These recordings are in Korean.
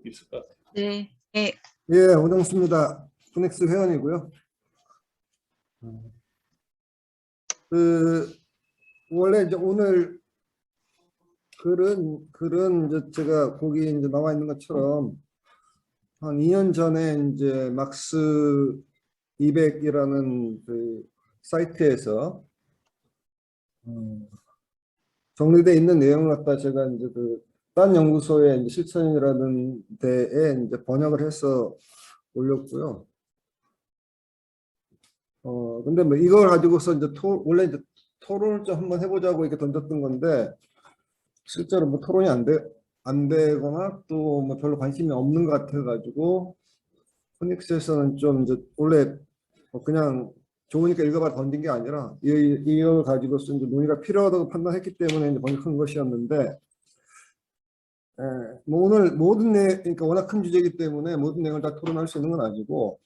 있을 것 같아요. 네. 네. 예, 오정수입니다. 코넥스 회원이고요. 원래 이제 오늘 글은 이제 제가 거기 이제 나와 있는 것처럼 한 2년 전에 이제 막스 200이라는 그 사이트에서 정리되어 있는 내용을 갖다 제가 이제 딴 연구소의 이제 실천이라는 데에 이제 번역을 해서 올렸고요. 근데 뭐 이걸 가지고서 이제 원래 이제 토론을 좀 한번 해보자고 이렇게 던졌던 건데 실제로 뭐 토론이 안 되거나 또 뭐 별로 관심이 없는 것 같아가지고 포닉스에서는 좀 이제 원래 뭐 그냥 좋으니까 읽어봐 던진 게 아니라 이걸 가지고서 이제 논의가 필요하다고 판단했기 때문에 이제 번역한 것이었는데 뭐 오늘 그러니까 워낙 큰 주제이기 때문에 모든 내용을 다 토론할 수 있는 건 아니고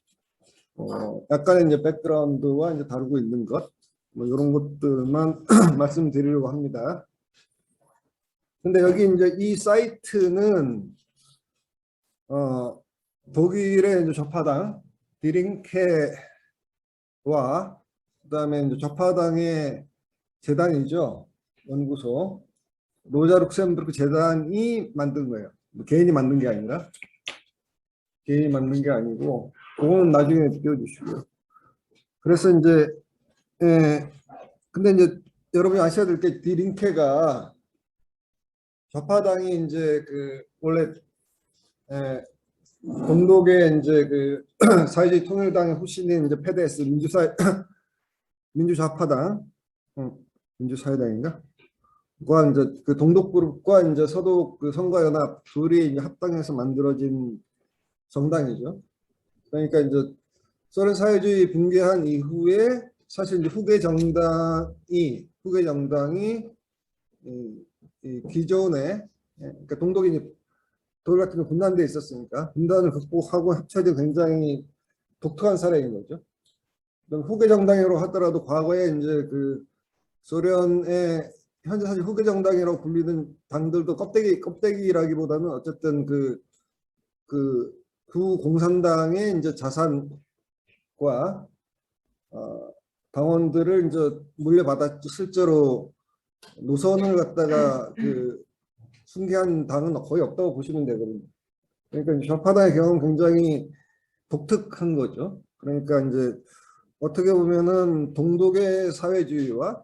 약간의 이제 백그라운드와 이제 다루고 있는 것, 뭐 이런 것들만 말씀드리려고 합니다. 근데 여기 이제 이 사이트는 독일의 이제 좌파당 디링케와 그다음에 이제 좌파당의 재단이죠. 연구소 로자 룩셈부르크 재단이 만든 거예요. 뭐 개인이 만든 게 아니라 개인이 만든 게 아니고 그거는 나중에 띄워주시고요. 그래서 이제 근데 이제 여러분이 아셔야 될 게 디링케가 좌파당이 이제 원래 동독의 이제 사회주의 통일당의 후신인 이제 페데스 민주좌파당 민주사회당인가? 과 이제 동독그룹과 이제 서독 선거연합 둘이 이제 합당해서 만들어진 정당이죠. 그러니까 이제 소련 사회주의 붕괴한 이후에 사실 이제 후계 정당이 이 기존에 그러니까 동독이 독일 같은 경우 분단돼 있었으니까 분단을 극복하고 합쳐진 굉장히 독특한 사례인 거죠. 후계 정당으로 하더라도 과거에 이제 소련의 현재 사실 후계 정당이라고 불리는 당들도 껍데기라기보다는 어쨌든 구공산당의 이제 자산과 당원들을 이제 물려받았죠. 실제로 노선을 갖다가 승계한 당은 거의 없다고 보시면 되거든요. 그러니까 좌파당의 경우는 굉장히 독특한 거죠. 그러니까 이제 어떻게 보면은 동독의 사회주의와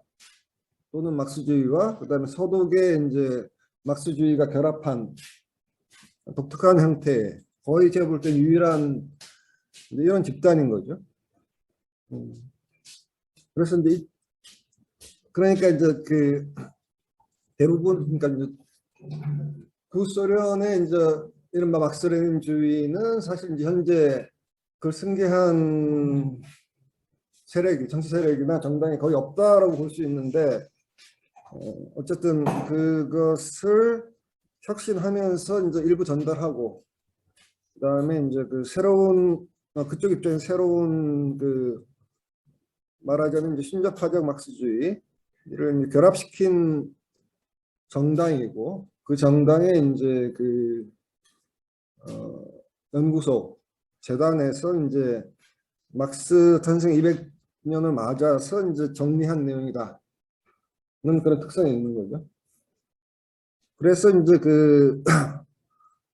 또는 막스주의와 그다음에 서독의 이제 막스주의가 결합한 독특한 형태, 거의 제가 볼 때 유일한 이런 집단인 거죠. 그래서 이제 그러니까 이제 대부분 그러니까 이제 구소련의 이제 이른바 막스레닌주의는 사실 이제 현재 그걸 승계한 세력이 정치 세력이나 정당이 거의 없다라고 볼 수 있는데 어쨌든 그것을 혁신하면서 이제 일부 전달하고 그다음에 이제 새로운 그쪽 입장에 새로운 말하자면 이제 신자파적 막스주의를 결합시킨 정당이고 그 정당의 이제 연구소 재단에서 이제 막스 탄생 200년을 맞아서 이제 정리한 내용이다. 는 그런 특성이 있는 거죠. 그래서 이제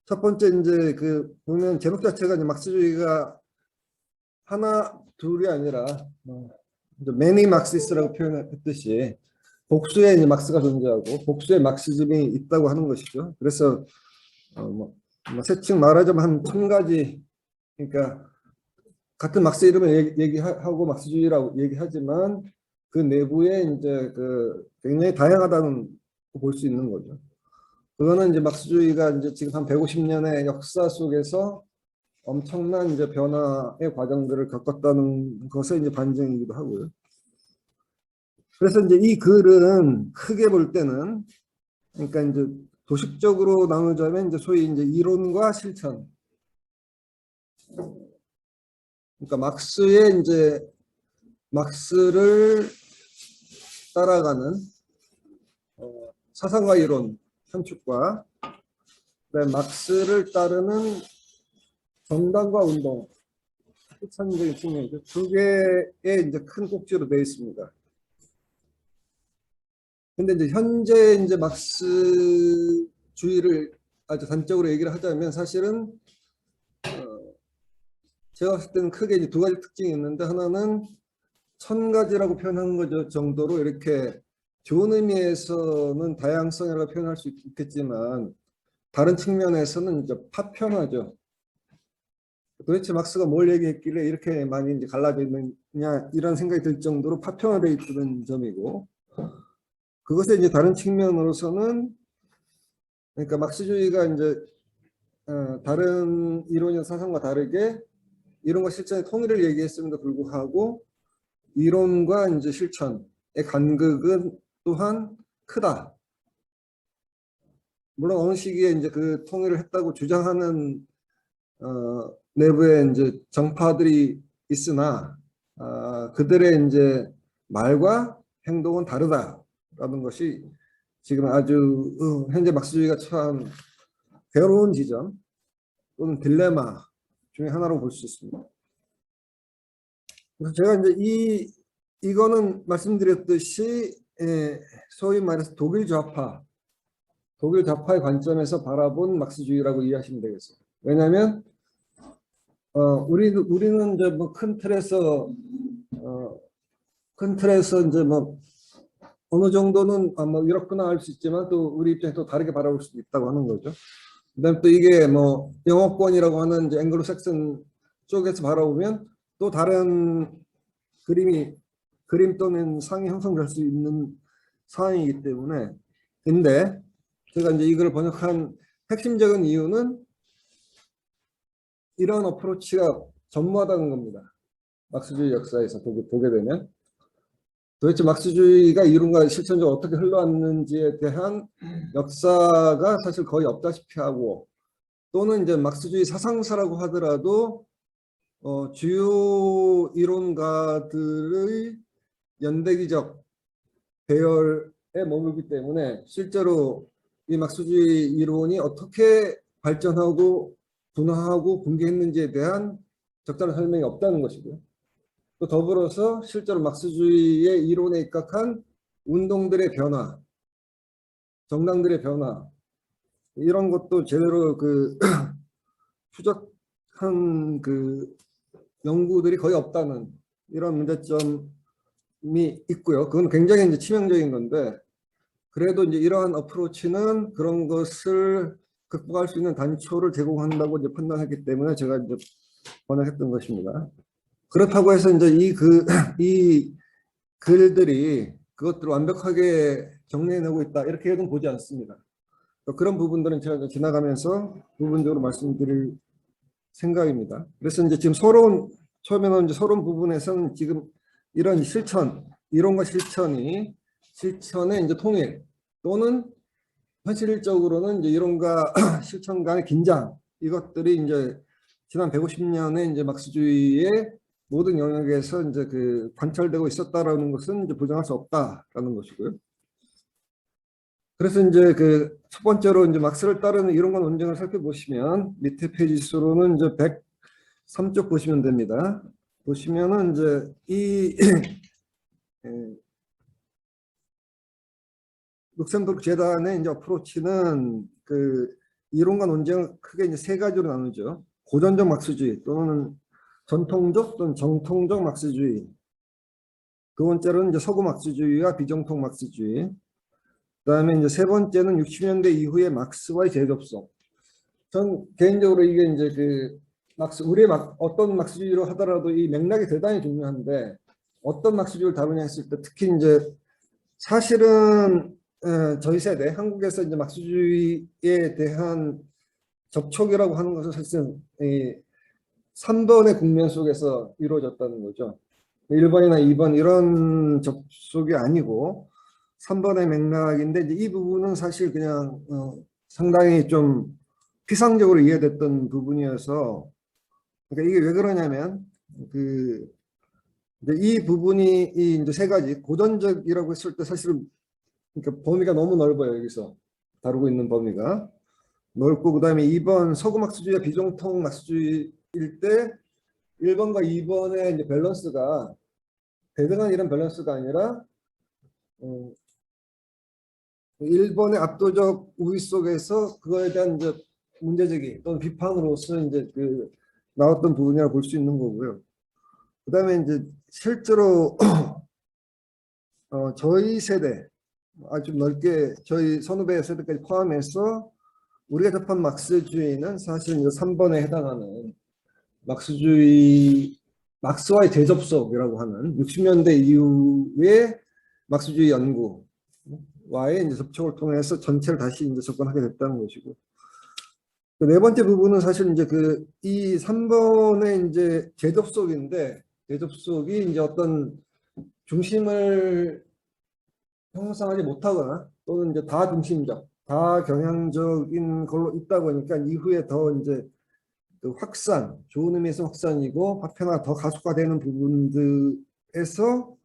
첫 번째 이제 보면 제목 자체가 이제 막스주의가 하나 둘이 아니라 이제 many Marxist라고 표현했듯이 복수의 이제 막스가 존재하고 복수의 막시즘이 있다고 하는 것이죠. 그래서 세칭 말하자면 한 1000가지 그러니까 같은 막스 이름을 얘기하고 막스주의라고 얘기하지만 그 내부에 이제 굉장히 다양하다는 볼 수 있는 거죠. 그거는 이제 막스주의가 이제 지금 한 150년의 역사 속에서 엄청난 이제 변화의 과정들을 겪었다는 것의 이제 반증이기도 하고요. 그래서 이제 이 글은 크게 볼 때는 그러니까 이제 도식적으로 나누자면 이제 소위 이제 이론과 실천. 그러니까 막스를 따라가는 사상과 이론 현축과 막스를 따르는 정당과 운동, 실천적인 측면이죠. 두 개의 이제 큰 꼭지로 되어 있습니다. 근데 이제 현재 이제 막스주의를 아주 단적으로 얘기를 하자면 사실은 제가 봤을 때는 크게 이제 두 가지 특징이 있는데, 하나는 천 가지라고 표현한 것 정도로 이렇게 좋은 의미에서는 다양성이라고 표현할 수 있겠지만, 다른 측면에서는 이제 파편화죠. 도대체 막스가 뭘 얘기했길래 이렇게 많이 이제 갈라져 있느냐, 이런 생각이 들 정도로 파편화되어 있다는 점이고, 그것의 이제 다른 측면으로서는, 그러니까 막스주의가 이제 다른 이론이나 사상과 다르게 이론과 실천의 통일을 얘기했음에도 불구하고 이론과 이제 실천의 간극은 또한 크다. 물론 어느 시기에 이제 그 통일을 했다고 주장하는 내부에 이제 정파들이 있으나 그들의 이제 말과 행동은 다르다라는 것이 지금 아주 현재 막스주의가 참 괴로운 지점 또는 딜레마 중에 하나로 볼 수 있습니다. 그래서 제가 이제 이거는 말씀드렸듯이 소위 말해서 독일 좌파의 관점에서 바라본 막스주의라고 이해하시면 되겠어요. 왜냐하면 우리는 이제 뭐 큰 틀에서 이제 뭐 어느 정도는 뭐 이렇구나 할 수 있지만, 또 우리 입장에서 또 다르게 바라볼 수도 있다고 하는 거죠. 그다음에 또 이게 뭐 영어권이라고 하는 이제 앵글로색슨 쪽에서 바라보면 또 다른 그림 또는 상이 형성될 수 있는 상황이기 때문에. 근데 제가 이제 이걸 번역한 핵심적인 이유는 이런 어프로치가 전무하다는 겁니다. 막스주의 역사에서 보게 되면 도대체 막스주의가 이론과 실천적으로 어떻게 흘러왔는지에 대한 역사가 사실 거의 없다시피 하고, 또는 이제 막스주의 사상사라고 하더라도 주요 이론가들의 연대기적 배열에 머물기 때문에 실제로 이 막스주의 이론이 어떻게 발전하고 분화하고 붕괴했는지에 대한 적절한 설명이 없다는 것이고요. 또 더불어서 실제로 막스주의의 이론에 입각한 운동들의 변화, 정당들의 변화, 이런 것도 제대로 추적한 연구들이 거의 없다는 이런 문제점이 있고요. 그건 굉장히 이제 치명적인 건데, 그래도 이제 이러한 어프로치는 그런 것을 극복할 수 있는 단초를 제공한다고 이제 판단했기 때문에 제가 이제 번역했던 것입니다. 그렇다고 해서 이제 이 글들이 그것들을 완벽하게 정리해내고 있다, 이렇게 해도 보지 않습니다. 그런 부분들은 제가 지나가면서 부분적으로 말씀드릴 생각입니다. 그래서 이제 지금 처음에는 이제 서론 부분에서는 지금 이런 이론과 실천의 이제 통일, 또는 현실적으로는 이제 이론과 실천 간의 긴장, 이것들이 이제 지난 150년의 이제 막스주의의 모든 영역에서 이제 관찰되고 있었다라는 것은 이제 부정할 수 없다라는 것이고요. 그래서 이제 첫 번째로 이제 막스를 따르는 이론과 논쟁을 살펴보시면 밑에 페이지 수로는 이제 103쪽 보시면 됩니다. 보시면은 이제 룩셈부르크 재단의 이제 어프로치는 이론과 논쟁을 크게 이제 세 가지로 나누죠. 고전적 막스주의, 또는 전통적 또는 정통적 막스주의. 두 번째로는 이제 서구 막스주의와 비정통 막스주의. 그다음에 이제 세 번째는 60년대 이후의 막스와의 재접속. 전 개인적으로 이게 이제 어떤 막스주의로 하더라도 이 맥락이 대단히 중요한데, 어떤 막스주의를 다루냐 했을 때 특히 이제 사실은 저희 세대 한국에서 이제 막스주의에 대한 접촉이라고 하는 것은 사실 3번의 국면 속에서 이루어졌다는 거죠. 1번이나 2번 이런 접속이 아니고 3번의 맥락인데, 이제 이 부분은 사실 그냥 상당히 좀 피상적으로 이해됐던 부분이어서, 그러니까 이게 왜 그러냐면 이제 이 부분이 이제 세 가지 고전적이라고 했을 때 사실은 그러니까 범위가 너무 넓어요. 여기서 다루고 있는 범위가. 넓고, 그다음에 2번 서구 막스주의와 비정통 막스주의일 때 1번과 2번의 이제 밸런스가 대등한 이런 밸런스가 아니라 1번의 압도적 우위 속에서 그거에 대한 이제 문제제기 또는 비판으로서 이제 그 나왔던 부분이라고 볼 수 있는 거고요. 그다음에 이제 실제로 저희 세대 아주 넓게 저희 선후배 세대까지 포함해서 우리가 접한 막스주의는 사실 이제 3번에 해당하는 막스주의 막스와의 재접속이라고 하는 60년대 이후의 막스주의 연구와의 이제 접촉을 통해서 전체를 다시 이제 접근하게 됐다는 것이고, 네 번째 부분은 사실 이제 그 이 3번의 이제 재접속인데, 재접속이 이제 어떤 중심을 형성하지 못하거나 또는 이제 다중심적, 다경향적인 걸로 있다 보니까 이후에 더 이제 그 확산, 좋은 의미에서 확산이고 파편화가 더 가속화되는 부분들에서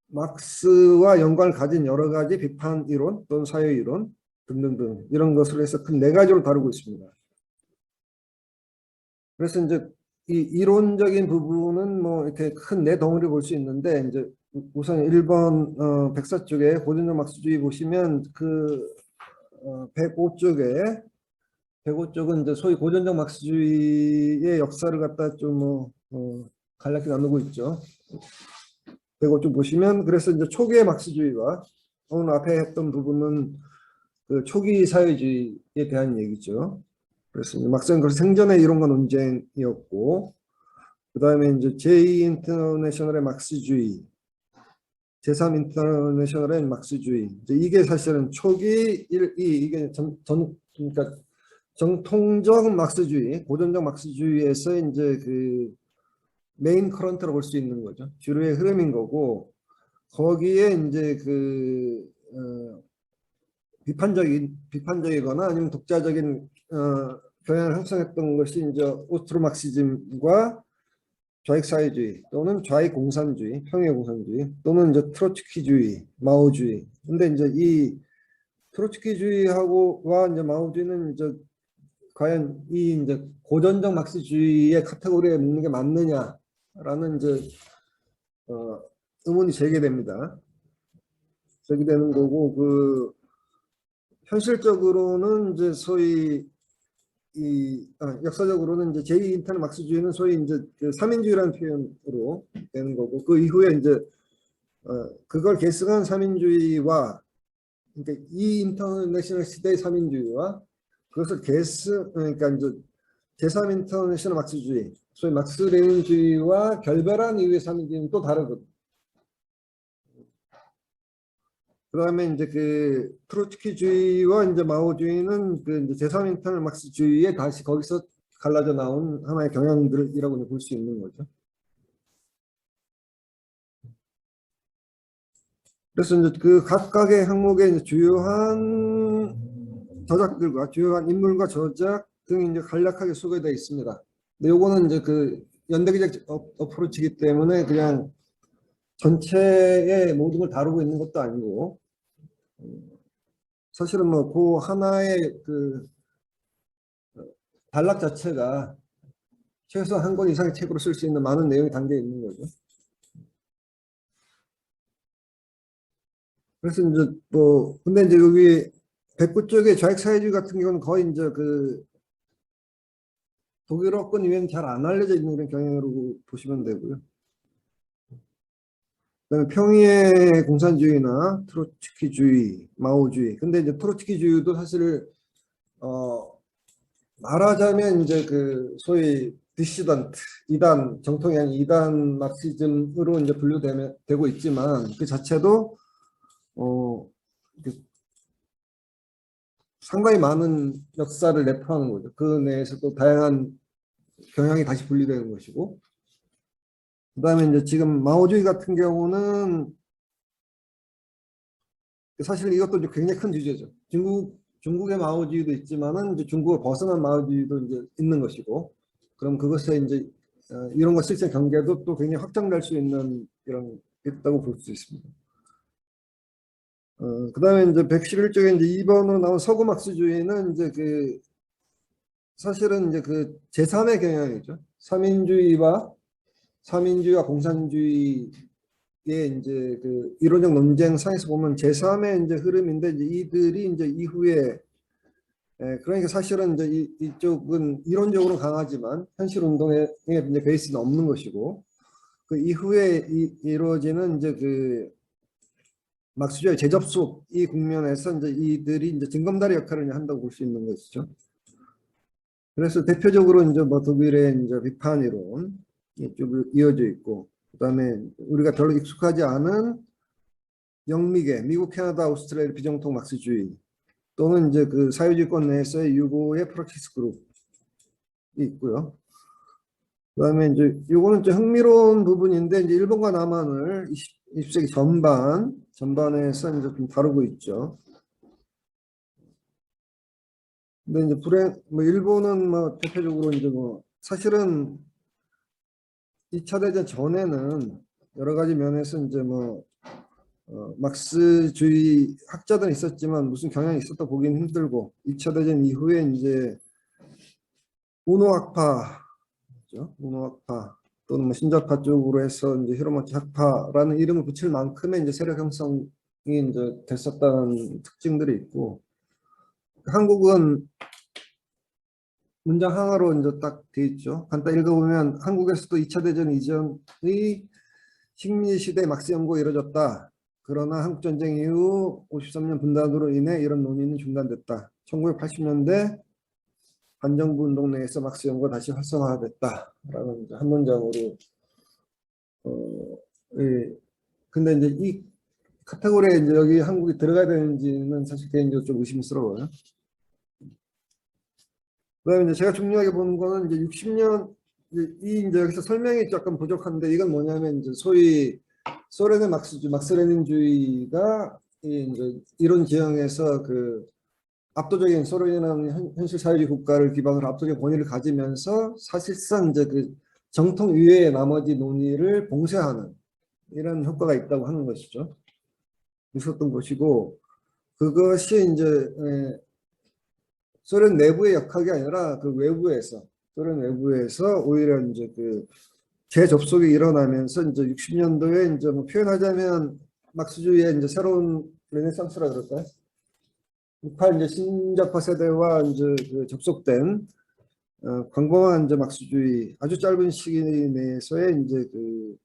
막스와 연관을 가진 여러 가지 비판 이론 또는 사회 이론 등등등 이런 것을 해서 큰 네 가지로 다루고 있습니다. 그래서 이제 이 이론적인 부분은 뭐 이렇게 큰 네 덩어리 볼 수 있는데, 이제 우선 1번 백사 쪽에 고전적 막스주의 보시면 그 105쪽에 105쪽은 이제 소위 고전적 막스주의의 역사를 갖다 좀 간략히 나누고 있죠. 105쪽 보시면 그래서 이제 초기의 막스주의와 오늘 앞에 했던 부분은 그 초기 사회주의에 대한 얘기죠. 그래서 막상 그 생전의 이론과 논쟁이었고, 그 다음에 이제 제2 인터내셔널의 막스주의, 제3 인터내셔널의 막스주의. 이제 이게 사실은 초기 이게 그러니까 정통적 막스주의, 고전적 막스주의에서 이제 그 메인 커런트로 볼 수 있는 거죠. 주류의 흐름인 거고, 거기에 이제 그 비판적이거나 아니면 독자적인 경향을 형성했던 것이 이제 오스트로 막시즘과 좌익 사회주의 또는 좌익 공산주의, 평행 공산주의 또는 이제 트로츠키주의, 마오주의. 근데 이제 이 트로츠키주의하고와 이제 마오주의는 이제 과연 이 이제 고전적 막스주의의 카테고리에 넣는 게 맞느냐라는 이제 의문이 제기됩니다. 제기되는 거고, 그 현실적으로는 이제 소위 역사적으로는 이제 제2 인터넷 막스주의는 소위 이제 그 삼인주의라는 표현으로 되는 거고, 그 이후에 이제 그걸 계승한 삼인주의와, 그러니까 이 인터내셔널 시대의 삼인주의와 그것을 그러니까 이제 제3 인터내셔널 막스주의, 소위 막스 레닌주의와 결별한 이후의 삼인주의는 또 다르거든요. 그다음에 이제 그 트로츠키주의와 이제 마오주의는 그 이제 제3 인터널 막스주의에 다시 거기서 갈라져 나온 하나의 경향들이라고 볼 수 있는 거죠. 그래서 이제 그 각각의 항목의 이제 주요한 저작들과 주요한 인물과 저작 등이 이제 간략하게 소개되어 있습니다. 근데 요거는 이제 그 연대기적 어프로치이기 때문에 그냥 전체의 모든 걸 다루고 있는 것도 아니고, 사실은 뭐 그 하나의 그 단락 자체가 최소 한 권 이상의 책으로 쓸 수 있는 많은 내용이 담겨 있는 거죠. 그래서 이제 뭐 근데 이제 여기 백구 쪽의 좌익 사회주의 같은 경우는 거의 이제 그 독일어권 이외에는 잘 안 알려져 있는 그런 경향으로 보시면 되고요. 그다음에 평의의 공산주의나 트로츠키주의, 마오주의. 근데 이제 트로츠키주의도 사실 말하자면 이제 그 소위 디시던트, 이단, 정통이 아닌 이단 막시즘으로 이제 분류되고 있지만 그 자체도 상당히 많은 역사를 내포하는 거죠. 그 내에서 또 다양한 경향이 다시 분리되는 것이고, 그다음에 이제 지금 마오주의 같은 경우는 사실 이것도 이제 굉장히 큰 주제죠. 중국의 마오주의도 있지만은 이제 중국을 벗어난 마오주의도 이제 있는 것이고, 그럼 그것에 이제 이런 것 실제 경계도 또 굉장히 확장될 수 있는 이런 있다고 볼 수 있습니다. 그다음에 이제 111쪽에 이제 2번으로 나온 서구 막스주의는 이제 그 사실은 이제 그 제3의 경향이죠. 삼인주의와 공산주의의 이제 그 이론적 논쟁상에서 보면 제3의 이제 흐름인데 이제 이들이 이제 이후에 그러니까 사실은 이제 이쪽은 이론적으로 강하지만 현실 운동에 이제 베이스는 없는 것이고 그 이후에 이루어지는 이제 그 막스주의 재접속 이 국면에서 이제 이들이 이제 징검다리 역할을 한다고 볼 수 있는 것이죠. 그래서 대표적으로 이제 뭐 독일의 이제 비판 이론 이쪽 이어져 있고, 그다음에 우리가 별로 익숙하지 않은 영미계, 미국, 캐나다, 오스트레일리아 비정통 막스주의 또는 이제 그 사회주의권 내에서의 유고의 프락시스 그룹이 있고요. 그다음에 이제 요거는 좀 흥미로운 부분인데 이제 일본과 남한을 20세기 전반에서 이제 좀 다루고 있죠. 근데 이제 뭐 일본은 뭐 대표적으로 이제 뭐 사실은 2차 대전 전에는 여러 가지 면에서 이제 뭐 막스주의 학자들은 있었지만 무슨 경향이 있었다 보기는 힘들고 2차 대전 이후에 이제 우노학파죠. 우노학파 또는 뭐 신자파 쪽으로 해서 이제 히로마키 학파라는 이름을 붙일 만큼의 이제 세력 형성이 이제 됐었다는 특징들이 있고, 한국은 문장 하나로 이제 딱 돼 있죠. 간단히 읽어보면 한국에서도 2차 대전 이전의 식민 시대 막스 연구가 이루어졌다. 그러나 한국전쟁 이후 53년 분단으로 인해 이런 논의는 중단됐다. 1980년대 반정부 운동 내에서 막스 연구가 다시 활성화됐다. 라는 한 문장으로 예. 근데 이제 이 카테고리에 이제 여기 한국이 들어가야 되는지는 사실 개인적으로 좀 의심스러워요. 그다음에 이제 제가 중요하게 보는 거는 이제 60년 이제 여기서 설명이 약간 부족한데 이건 뭐냐면 이제 소위 소련의 막스레닌주의가 이제 이론 지형에서 그 압도적인 소련이라는 현실 사회주의 국가를 기반으로 압도적인 권위를 가지면서 사실상 이제 그 정통 이외의 나머지 논의를 봉쇄하는 이런 효과가 있다고 하는 것이죠. 있었던 것이고 그것이 이제 소련 내부의 역학이 아니라 그 외부에서 소련 외부에서 오히려 이제 그 재접속이 일어나면서 이제 60년도에 이제 뭐 표현하자면 막스주의의 이제 새로운 르네상스라 그럴까요? 우파 이제 신자파 세대와 이제 그 접속된 광범한 이제 막스주의 아주 짧은 시기 내에서의 이제 그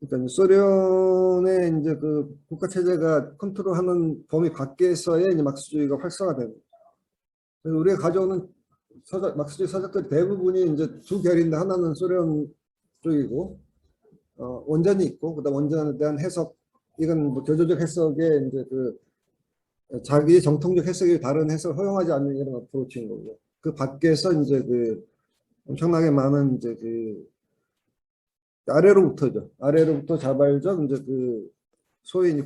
그러니까 소련의 이제 그 국가 체제가 컨트롤하는 범위 밖에서의 이제 막스주의가 활성화되고, 그래서 우리가 가져오는 막스주의 서적들 대부분이 이제 두 결인데 하나는 소련 쪽이고 원전이 있고 그다음 원전에 대한 해석 이건 뭐 교조적 해석에 이제 그 자기 정통적 해석이 다른 해석을 허용하지 않는 이런 어프로치인 거고 그 밖에서 이제 그 엄청나게 많은 이제 그 아래로부터죠. 아래로부터 자발적 이제 그 소위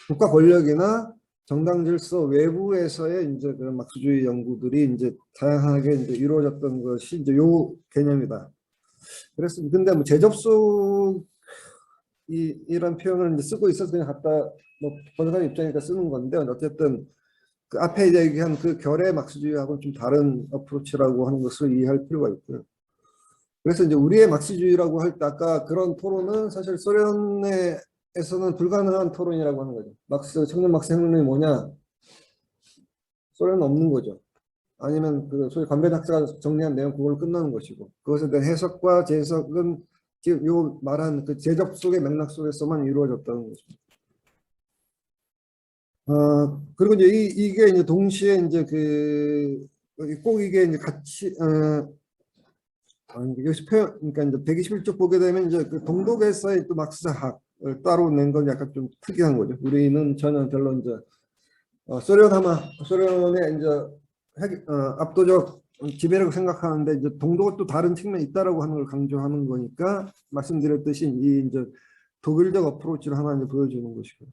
국가 권력이나 정당 질서 외부에서의 이제 그런 막스주의 연구들이 이제 다양하게 이제 이루어졌던 것이 이제 요 개념이다. 그래서 근데 뭐 재접속 이런 표현을 이제 쓰고 있어서 그냥 갖다 뭐 번역가 입장이니까 쓰는 건데 어쨌든 그 앞에 얘기한 그 결의 막스주의하고는 좀 다른 어프로치라고 하는 것을 이해할 필요가 있고요. 그래서 이제 우리의 막스주의라고 할 때 아까 그런 토론은 사실 소련에서는 불가능한 토론이라고 하는 거죠. 청년 막스 혁명이 뭐냐? 소련은 없는 거죠. 아니면 그 소위 관변 학자가 정리한 내용 그걸로 끝나는 것이고 그것에 대한 해석과 재해석은 지금 요 말한 그 재접속의 맥락 속에서만 이루어졌다는 것입니다. 그리고 이제 이게 이제 동시에 이제 그 꼭 이게 이제 같이 여기서 표현 그러니까 이제 121쪽 보게 되면 이제 그 동독에서의 또 막스학을 따로 낸 건 약간 좀 특이한 거죠. 우리는 전혀 별로 이제 소련의 이제 압도적 지배라고 생각하는데 이제 동독은 또 다른 측면이 있다라고 하는 걸 강조하는 거니까 말씀드렸듯이 이 이제 독일적 어프로치를 하나 이제 보여주는 것이고.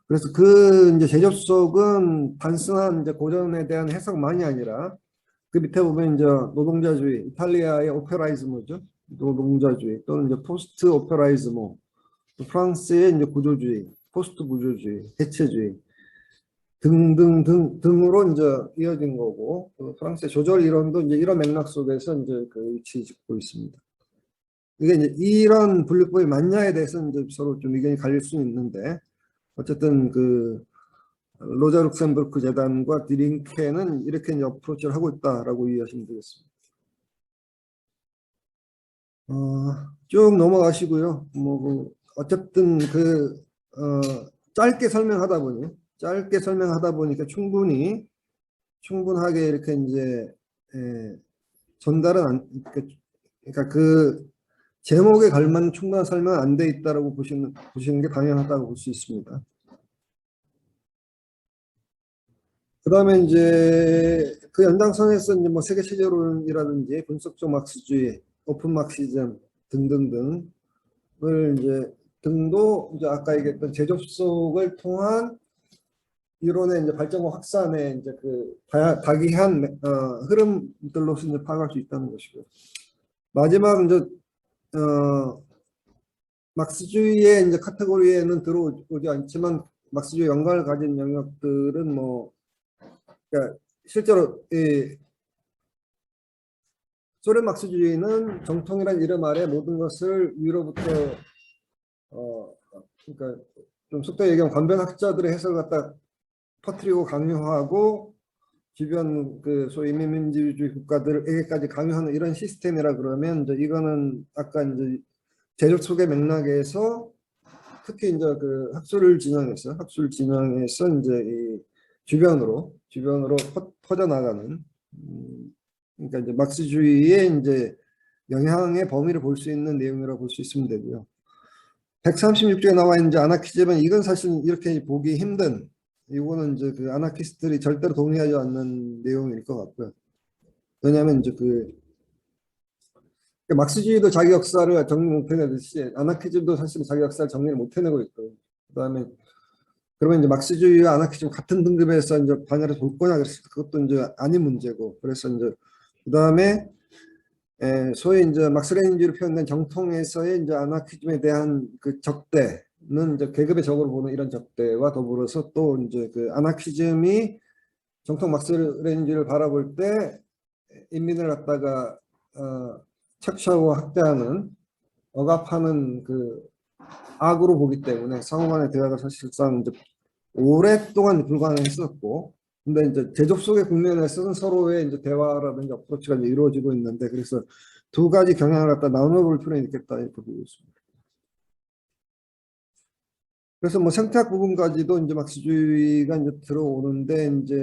그래서 그 이제 재접속은 단순한 이제 고전에 대한 해석만이 아니라 그 밑에 보면 이제 노동자주의, 이탈리아의 오페라이즈모죠. 노동자주의 또는 이제 포스트 오페라이즈모, 프랑스의 이제 구조주의 포스트 구조주의, 해체주의 등으로 이제 이어진 거고, 프랑스의 조절 이론도 이제 이런 맥락 속에서 이제 그 위치 짓고 있습니다. 이게 이제 이런 분류법이 맞냐에 대해서 이제 서로 좀 의견이 갈릴 수는 있는데, 어쨌든 그 로자 룩셈부르크 재단과 디링케는 이렇게 이제 어프로치를 하고 있다라고 이해하시면 되겠습니다. 쭉 넘어가시고요. 뭐 어쨌든 짧게 설명하다 보니까 충분하게 이렇게 이제 전달은 그러니까 그 제목에 걸맞는 충분한 설명은 안 돼 있다라고 보시는 게 당연하다고 볼 수 있습니다. 그 다음에 이제 그 연장선에서 이제 뭐 세계 체제론이라든지 분석적 막스주의, 오픈 막시즘 등등등을 이제 등도 이제 아까 얘기했던 재접속을 통한 이론의 이제 발전과 확산의 이제 그 다기한 흐름들로서 이제 파악할 수 있다는 것이고요. 마지막 이제 막스주의의 이제 카테고리에는 들어오지 않지만 막스주의 연관을 가진 영역들은 뭐 그러니까 실제로 이 소련 막스주의는 정통이라는 이름 아래 모든 것을 위로부터 그러니까 좀 속되게 얘기하면 관변학자들의 해석을 갖다 퍼뜨리고 강요하고 주변 그 소위 인민민주주의 국가들에게까지 강요하는 이런 시스템이라 그러면 이제 이거는 아까 이제 제접 속의 맥락에서 특히 이제 그 학술 진영에서 이제 이 주변으로 퍼져나가는 그러니까 이제 막스주의의 이제 영향의 범위를 볼 수 있는 내용이라고 볼 수 있으면 되고요. 136쪽에 나와 있는 이제 아나키즘은 이건 사실 이렇게 보기 힘든 이거는 이제 그 아나키스트들이 절대로 동의하지 않는 내용일 것 같고요. 왜냐하면 이제 막스주의도 자기 역사를 정리 못 해내듯이 아나키즘도 사실 자기 역사를 정리를 못 해내고 있고 그다음에 그러면 이제 막스주의와 아나키즘 같은 등급에서 이제 반열에 볼 거냐 그랬을 때 그것도 이제 아닌 문제고 그래서 이제 그다음에 소위 이제 막스 레닌주의로 표현된 정통에서의 이제 아나키즘에 대한 그 적대는 이제 계급의 적으로 보는 이런 적대와 더불어서 또 이제 그 아나키즘이 정통 막스 레닌주의를 바라볼 때 인민을 갖다가 착취하고 학대하는 억압하는 그 악으로 보기 때문에 상호 간의 대화가 사실상 이제 오랫동안 불가능했었고 근데 이제 재접속의 국면에서는 서로의 이제 대화라든지 어프로치가 이제 이루어지고 있는데 그래서 두 가지 경향을 갖다 나눠볼 필요는 있겠다 이렇게 보고 있습니다. 그래서 뭐 생태학 부분까지도 이제 막스주의가 이제 들어오는데 이제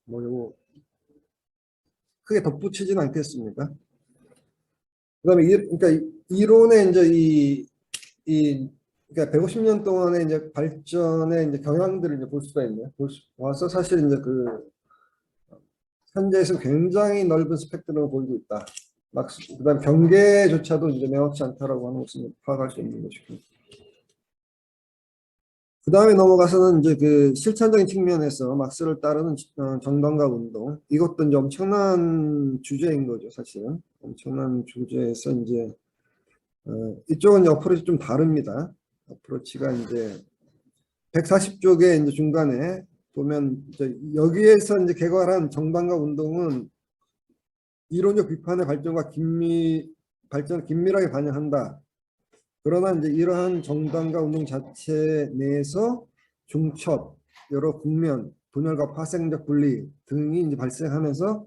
뭐 요거 크게 덧붙이지는 않겠습니다. 그다음에 그러니까 이론의 이제 그러니까 150년 동안의 이제 발전의 이제 경향들을 이제 볼 수가 있네요. 와서 사실 이제 그 현재에서 굉장히 넓은 스펙트럼을 보이고 있다. 그다음 경계조차도 이제 명확치 않다라고 하는 것을 파악할 수 있는 것이고. 그 다음에 넘어가서는 이제 그 실천적인 측면에서 막스를 따르는 정당과 운동 이것도 이제 엄청난 주제인 거죠, 사실은. 엄청난 주제에서 이제 이쪽은 이제 어프로치 좀 다릅니다. 어프로치가 이제 140쪽에 이제 중간에 보면 이제 여기에서 이제 개괄한 정당과 운동은 이론적 비판의 발전과 발전을 긴밀하게 반영한다. 그러나 이제 이러한 정당과 운동 자체 내에서 중첩, 여러 국면, 분열과 파생적 분리 등이 이제 발생하면서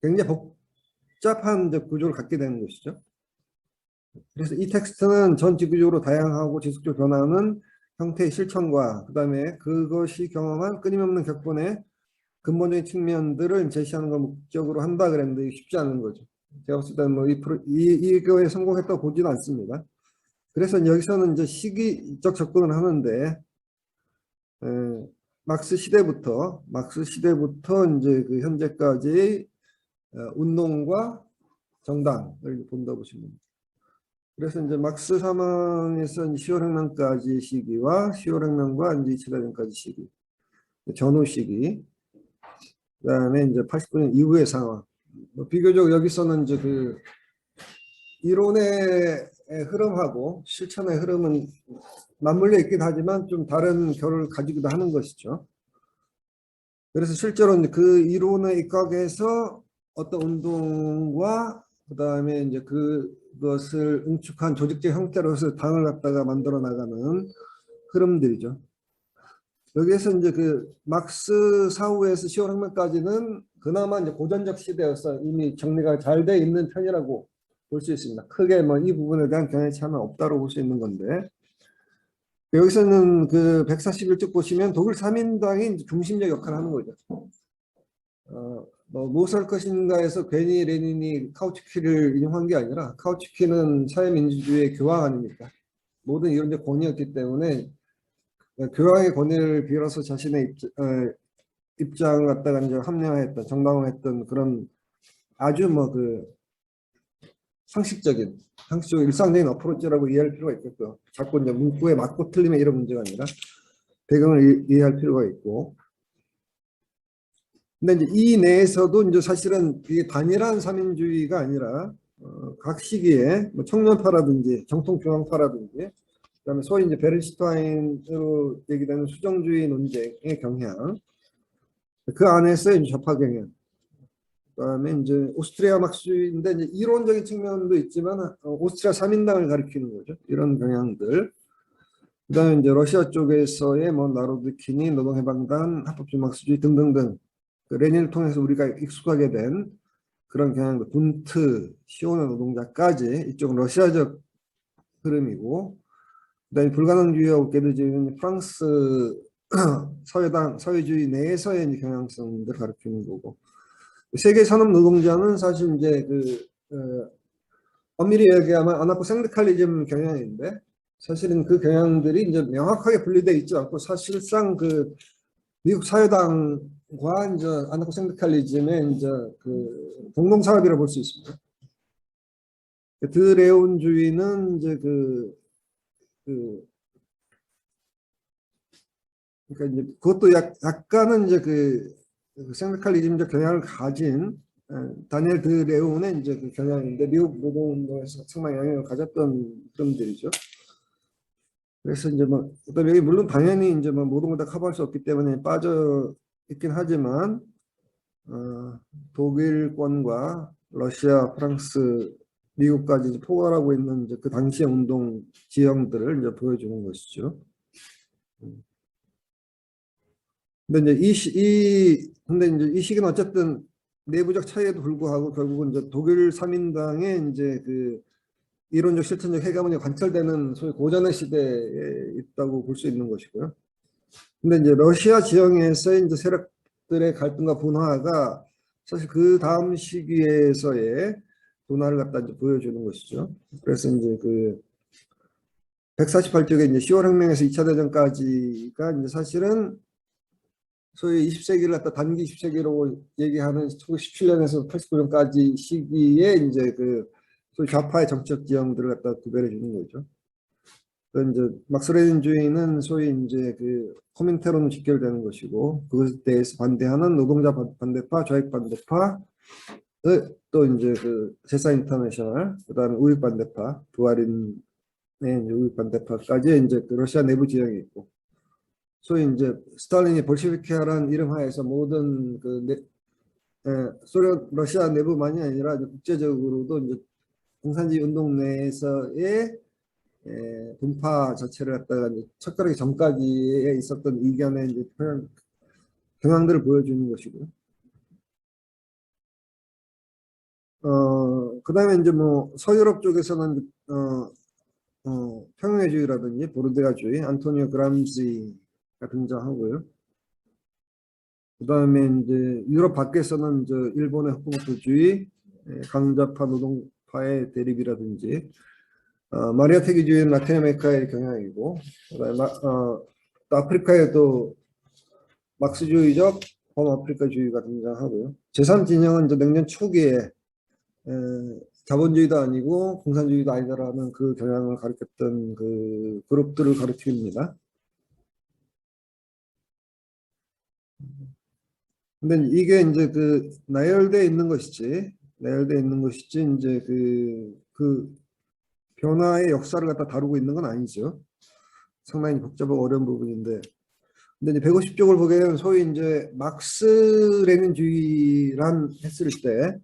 굉장히 복잡한 이제 구조를 갖게 되는 것이죠. 그래서 이 텍스트는 전 지구적으로 다양하고 지속적 변화하는 형태의 실천과 그다음에 그것이 경험한 끊임없는 격분의 근본적인 측면들을 제시하는 걸 목적으로 한다 그랬는데 쉽지 않은 거죠. 제가 봤을 때는 뭐 이거에 성공했다고 보지는 않습니다. 그래서 여기서는 이제 시기적 접근을 하는데 막스 시대부터 이제 그 현재까지의 운동과 정당을 본다 보시면 됩니다. 그래서 이제 막스 사망에서 10월 혁명까지 시기와 10월 혁명과 이제 2차 대전까지 시기, 전후 시기, 그다음에 이제 89년 이후의 상황. 비교적 여기서는 이제 그 이론의 흐름하고 실천의 흐름은 맞물려 있긴 하지만 좀 다른 결을 가지기도 하는 것이죠. 그래서 실제로 이제 그 이론에 입각해서 어떤 운동과 그다음에 이제 그것을 응축한 조직적 형태로서 당을 갖다가 만들어 나가는 흐름들이죠. 여기에서 이제 그 막스 사후에서 10월 혁명까지는 그나마 이제 고전적 시대여서 이미 정리가 잘 돼 있는 편이라고 볼 수 있습니다. 크게 뭐 이 부분에 대한 견해 차이는 없다고 볼 수 있는 건데, 여기서는 그 141쪽 보시면 독일 3인당이 이제 중심적 역할을 하는 거죠. 뭐 무엇을 할 것인가 해서 괜히 레닌이 카우츠키를 인용한 게 아니라, 카우츠키는 사회민주주의의 교황 아닙니까? 모든 이론적 권위였기 때문에 교황의 권위를 빌어서 자신의 입장을 갖다가 이제 합리화했던, 정당화했던 그런 아주 뭐 그 상식적인 일상적인 어프로치라고 이해할 필요가 있겠고요. 자꾸 이제 문구에 맞고 틀림의 이런 문제가 아니라 배경을 이해할 필요가 있고. 근데 이제 이 내에서도 이제 사실은 이게 단일한 삼인주의가 아니라 각 시기에 뭐 청년파라든지 정통중앙파라든지 그다음에 소위 이제 베른슈타인으로 얘기되는 수정주의 논쟁의 경향, 그 안에서 이제 좌파 경향, 그다음에 이제 오스트리아 막스주의인데 이제 이론적인 측면도 있지만 오스트리아 3인당을 가리키는 거죠. 이런 경향들. 그다음에 이제 러시아 쪽에서의 뭐 나로드키니, 노동해방단, 합법주의 막스주의 등등등 그 레닌을 통해서 우리가 익숙하게 된 그런 경향들, 분트, 시온의 노동자까지 이쪽은 러시아적 흐름이고, 그다음에 불가능주의하고 계도주의는 프랑스 사회주의 내에서의 이제 경향성들을 가리키는 거고, 세계 산업 노동자는 사실 이제 엄밀히 얘기하면 아나포 생드칼리즘 경향인데, 사실은 그 경향들이 이제 명확하게 분리되어 있지 않고 사실상 그 미국 사회당과 이제 아나포 생드칼리즘의 이제 그 공동 사업이라고 볼 수 있습니다. 드레온주의는 이제 그러니까 이제 그것도 약간은 이제 그 생드칼리즘적 경향을 가진 다니엘 드레온의 이제 그 경향인데, 미국 노동운동에서 상당히 영향을 가졌던 그런들이죠. 그래서 이제 뭐 그다음에 여기 물론 당연히 이제 뭐 모든 걸 다 커버할 수 없기 때문에 빠져 있긴 하지만 독일권과 러시아, 프랑스, 미국까지 포괄하고 있는 이제 그 당시의 운동 지형들을 이제 보여주는 것이죠. 근데 이제 근데 이제 이 시기는 어쨌든 내부적 차이에도 불구하고 결국은 이제 독일 3인당의 이제 그 이론적 실천적 해가문이 관철되는 소위 고전의 시대에 있다고 볼 수 있는 것이고요. 근데 이제 러시아 지형에서의 이제 세력들의 갈등과 분화가 사실 그 다음 시기에서의 분화를 갖다 이제 보여주는 것이죠. 그래서 이제 그 148쪽에 이제 10월 혁명에서 2차 대전까지가 이제 사실은 소위 20세기를 갖다 단기 10세기로 얘기하는 1917년에서 89년까지 시기에 이제 그 소위 좌파의 정책 지형들을 갖다 구별해 주는 거죠. 그 이제 막스레닌주의는 소위 이제 그 코민테론 직결되는 것이고, 그것에 대해서 반대하는 노동자 반대파, 좌익 반대파, 또 이제 그 제사 인터내셔널, 그다음에 우익 반대파, 부하린의 우익 반대파까지 이제 그 러시아 내부 지형이 있고, 소위 이제 스탈린이 볼셰비키아라는 이름 하에서 모든 소련 러시아 내부만이 아니라 이제 국제적으로도 이제 공산주의 운동 내에서의 분파 자체를 갖다가 이제 첫걸음기 전까지에 있었던 이견의 이제 경향들을 보여주는 것이고요. 그다음에 이제 뭐 서유럽 쪽에서는 평화주의라든지 보르데아주의, 안토니오 그람시가 등장하고요. 그다음에 이제 유럽 밖에서는 이제 일본의 흑공주주의, 강자파 노동파의 대립이라든지, 마리아 태기주의는 라틴 아메리카의 경향이고, 그다음에 또 아프리카에도 막스주의적 범아프리카주의가 등장하고요. 제3진영은 이제 냉전 초기에 자본주의도 아니고 공산주의도 아니다라는 그 경향을 가리켰던 그 그룹들을 가리킵니다. 근데 이게 이제 그 나열되어 있는 것이지 이제 그 변화의 역사를 갖다 다루고 있는 건 아니죠. 상당히 복잡하고 어려운 부분인데, 근데 이제 150쪽을 보게 되면 소위 이제 막스 레닌주의란 했을 때,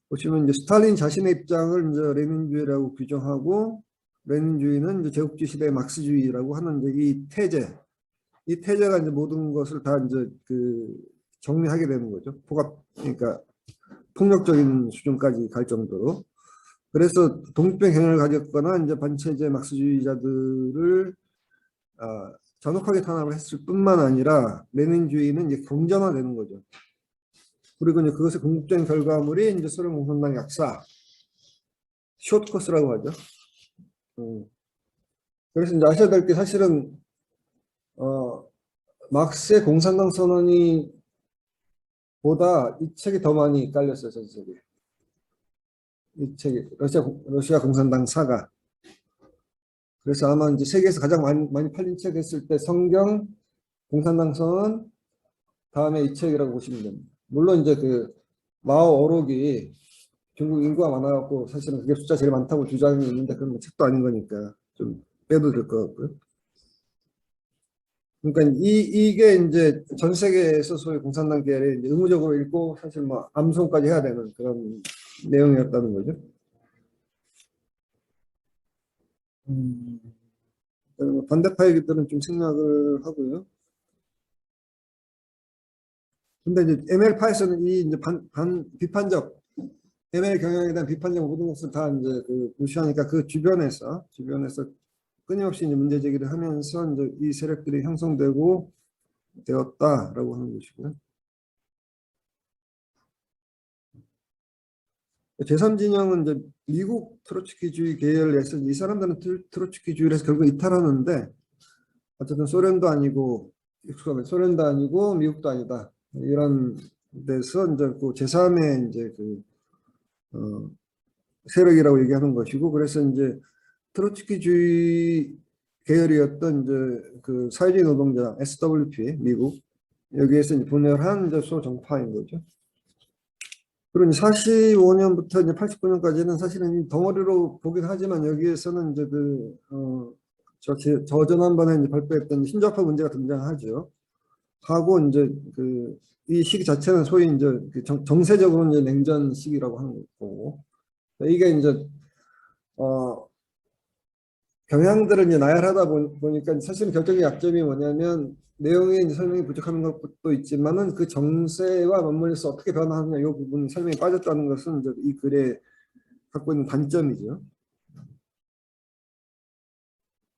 보시면 이제 스탈린 자신의 입장을 이제 레닌주의라고 규정하고, 레닌주의는 이제 제국주의 시대의 막스주의라고 하는 이제 이 태제가 이제 모든 것을 다 이제 그 정리하게 되는 거죠. 그러니까 폭력적인 수준까지 갈 정도로. 그래서 독립의 경향을 가졌거나 이제 반체제 막스주의자들을 잔혹하게 탄압을 했을 뿐만 아니라 레닌주의는 이제 경전화되는 거죠. 그리고 이제 그것의 궁극적인 결과물이 이제 소련 공산당 약사, 쇼트커스라고 하죠. 그래서 이제 아셔야 될 게 사실은 막스의 공산당 선언이 보다 이 책이 더 많이 깔렸어요, 전 세계에. 이 책이 러시아 공산당 사가. 그래서 아마 이제 세계에서 가장 많이 팔린 책 했을 때 성경, 공산당 선언, 다음에 이 책이라고 보시면 됩니다. 물론 이제 그 마오 어록이 중국 인구가 많아갖고 사실은 그게 숫자 제일 많다고 주장이 있는데 그런 책도 아닌 거니까 좀 빼도 될 것 같고요. 그러니까 이게 이제 전 세계에서 소위 공산당 계열이 이제 의무적으로 읽고 사실 뭐 암송까지 해야 되는 그런 내용이었다는 거죠. 반대파이들은 좀 생략을 하고요. 근데 이제 ML파에서는 이 이제 비판적 ML 경영에 대한 비판적 모든 것을 다 이제 그 무시하니까 그 주변에서 끊임없이 이제 문제 제기를 하면서 이제 이 세력들이 형성되고 되었다라고 하는 것이고요. 제3진영은 이제 미국 트로츠키주의 계열에서 이 사람들은 트로츠키주의를 해서 결국 이탈하는데 어쨌든 소련도 아니고 미국도 아니다. 이런 데서 이제 그 제3의 이제 그 세력이라고 얘기하는 것이고, 그래서 이제 트로츠키주의 계열이었던 이제 그 사회주의 노동자 SWP 미국 여기에서 이제 분열한 이제 소정파인 거죠. 그리고 45년부터 이제 89년까지는 사실은 이 덩어리로 보긴 하지만 여기에서는 이제 저지난번에 이제 발표했던 신좌파 문제가 등장하죠. 하고 이제 이 시기 자체는 소위 이제 정세적으로 이제 냉전 시기라고 하는 거고, 이게 이제 경향들을 이제 나열하다 보니까 사실은 결정적 약점이 뭐냐면 내용에 이제 설명이 부족한 것도 있지만은 그 정세와 맞물려서 어떻게 변화하느냐 이 부분 설명이 빠졌다는 것은 이제 이 글에 갖고 있는 단점이죠.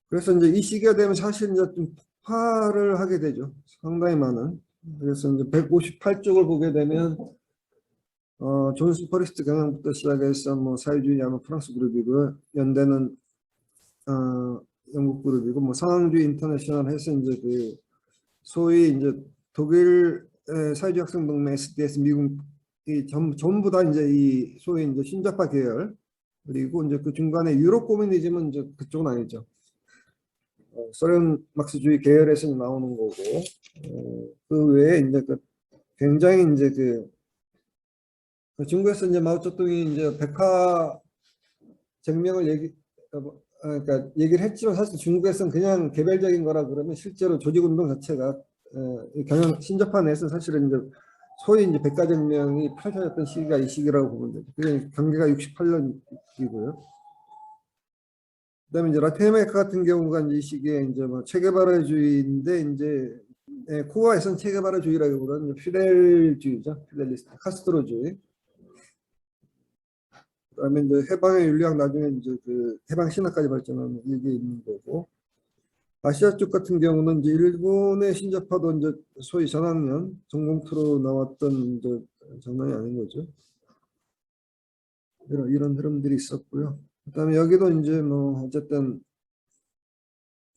그래서 이제 이 시기가 되면 사실 이제 좀 폭발을 하게 되죠. 상당히 많은. 그래서 이제 158쪽을 보게 되면 존스 포리스트 경향부터 시작해서 뭐 사회주의 아마 프랑스 그룹이고 연대는 영국 그룹이고 뭐 상황주의 인터내셔널 해서 이제 그 소위 이제 독일 사회주의 학생 동맹 SDS 미국이 전부 다 이제 이 소위 이제 신좌파 계열 그리고 이제 그 중간에 유럽 코미니즘은 이제 그쪽은 아니죠. 소련 막스주의 계열에서 나오는 거고 그 외에 이제 굉장히 이제 중국에서 이제 마오쩌둥이 이제 백화 쟁명을 그러니까 얘기를 했지만 사실 중국에서는 그냥 개별적인 거라 그러면 실제로 조직운동 자체가 경영 신자파 내에서 사실은 이제 소위 이제 백가쟁명이 펼쳐졌던 시기가 이 시기라고 보면 되죠. 그게 경계가 68년이고요. 그다음에 이제 라틴 아메리카 같은 경우가 이제 이 시기에 이제 뭐 체게바라주의인데 이제 쿠바에서는 체게바라주의라기보다는 피델주의죠. 피델리스트, 카스트로주의. 그다음에 이제 해방의 윤리학 나중에 이제 그 해방 신화까지 발전하는 이게 있는 거고 아시아 쪽 같은 경우는 이제 일본의 신자파도 이제 소위 전학년 전공투로 나왔던 이제 장난이 아닌 거죠. 이런 흐름들이 있었고요. 그다음에 여기도 이제 뭐 어쨌든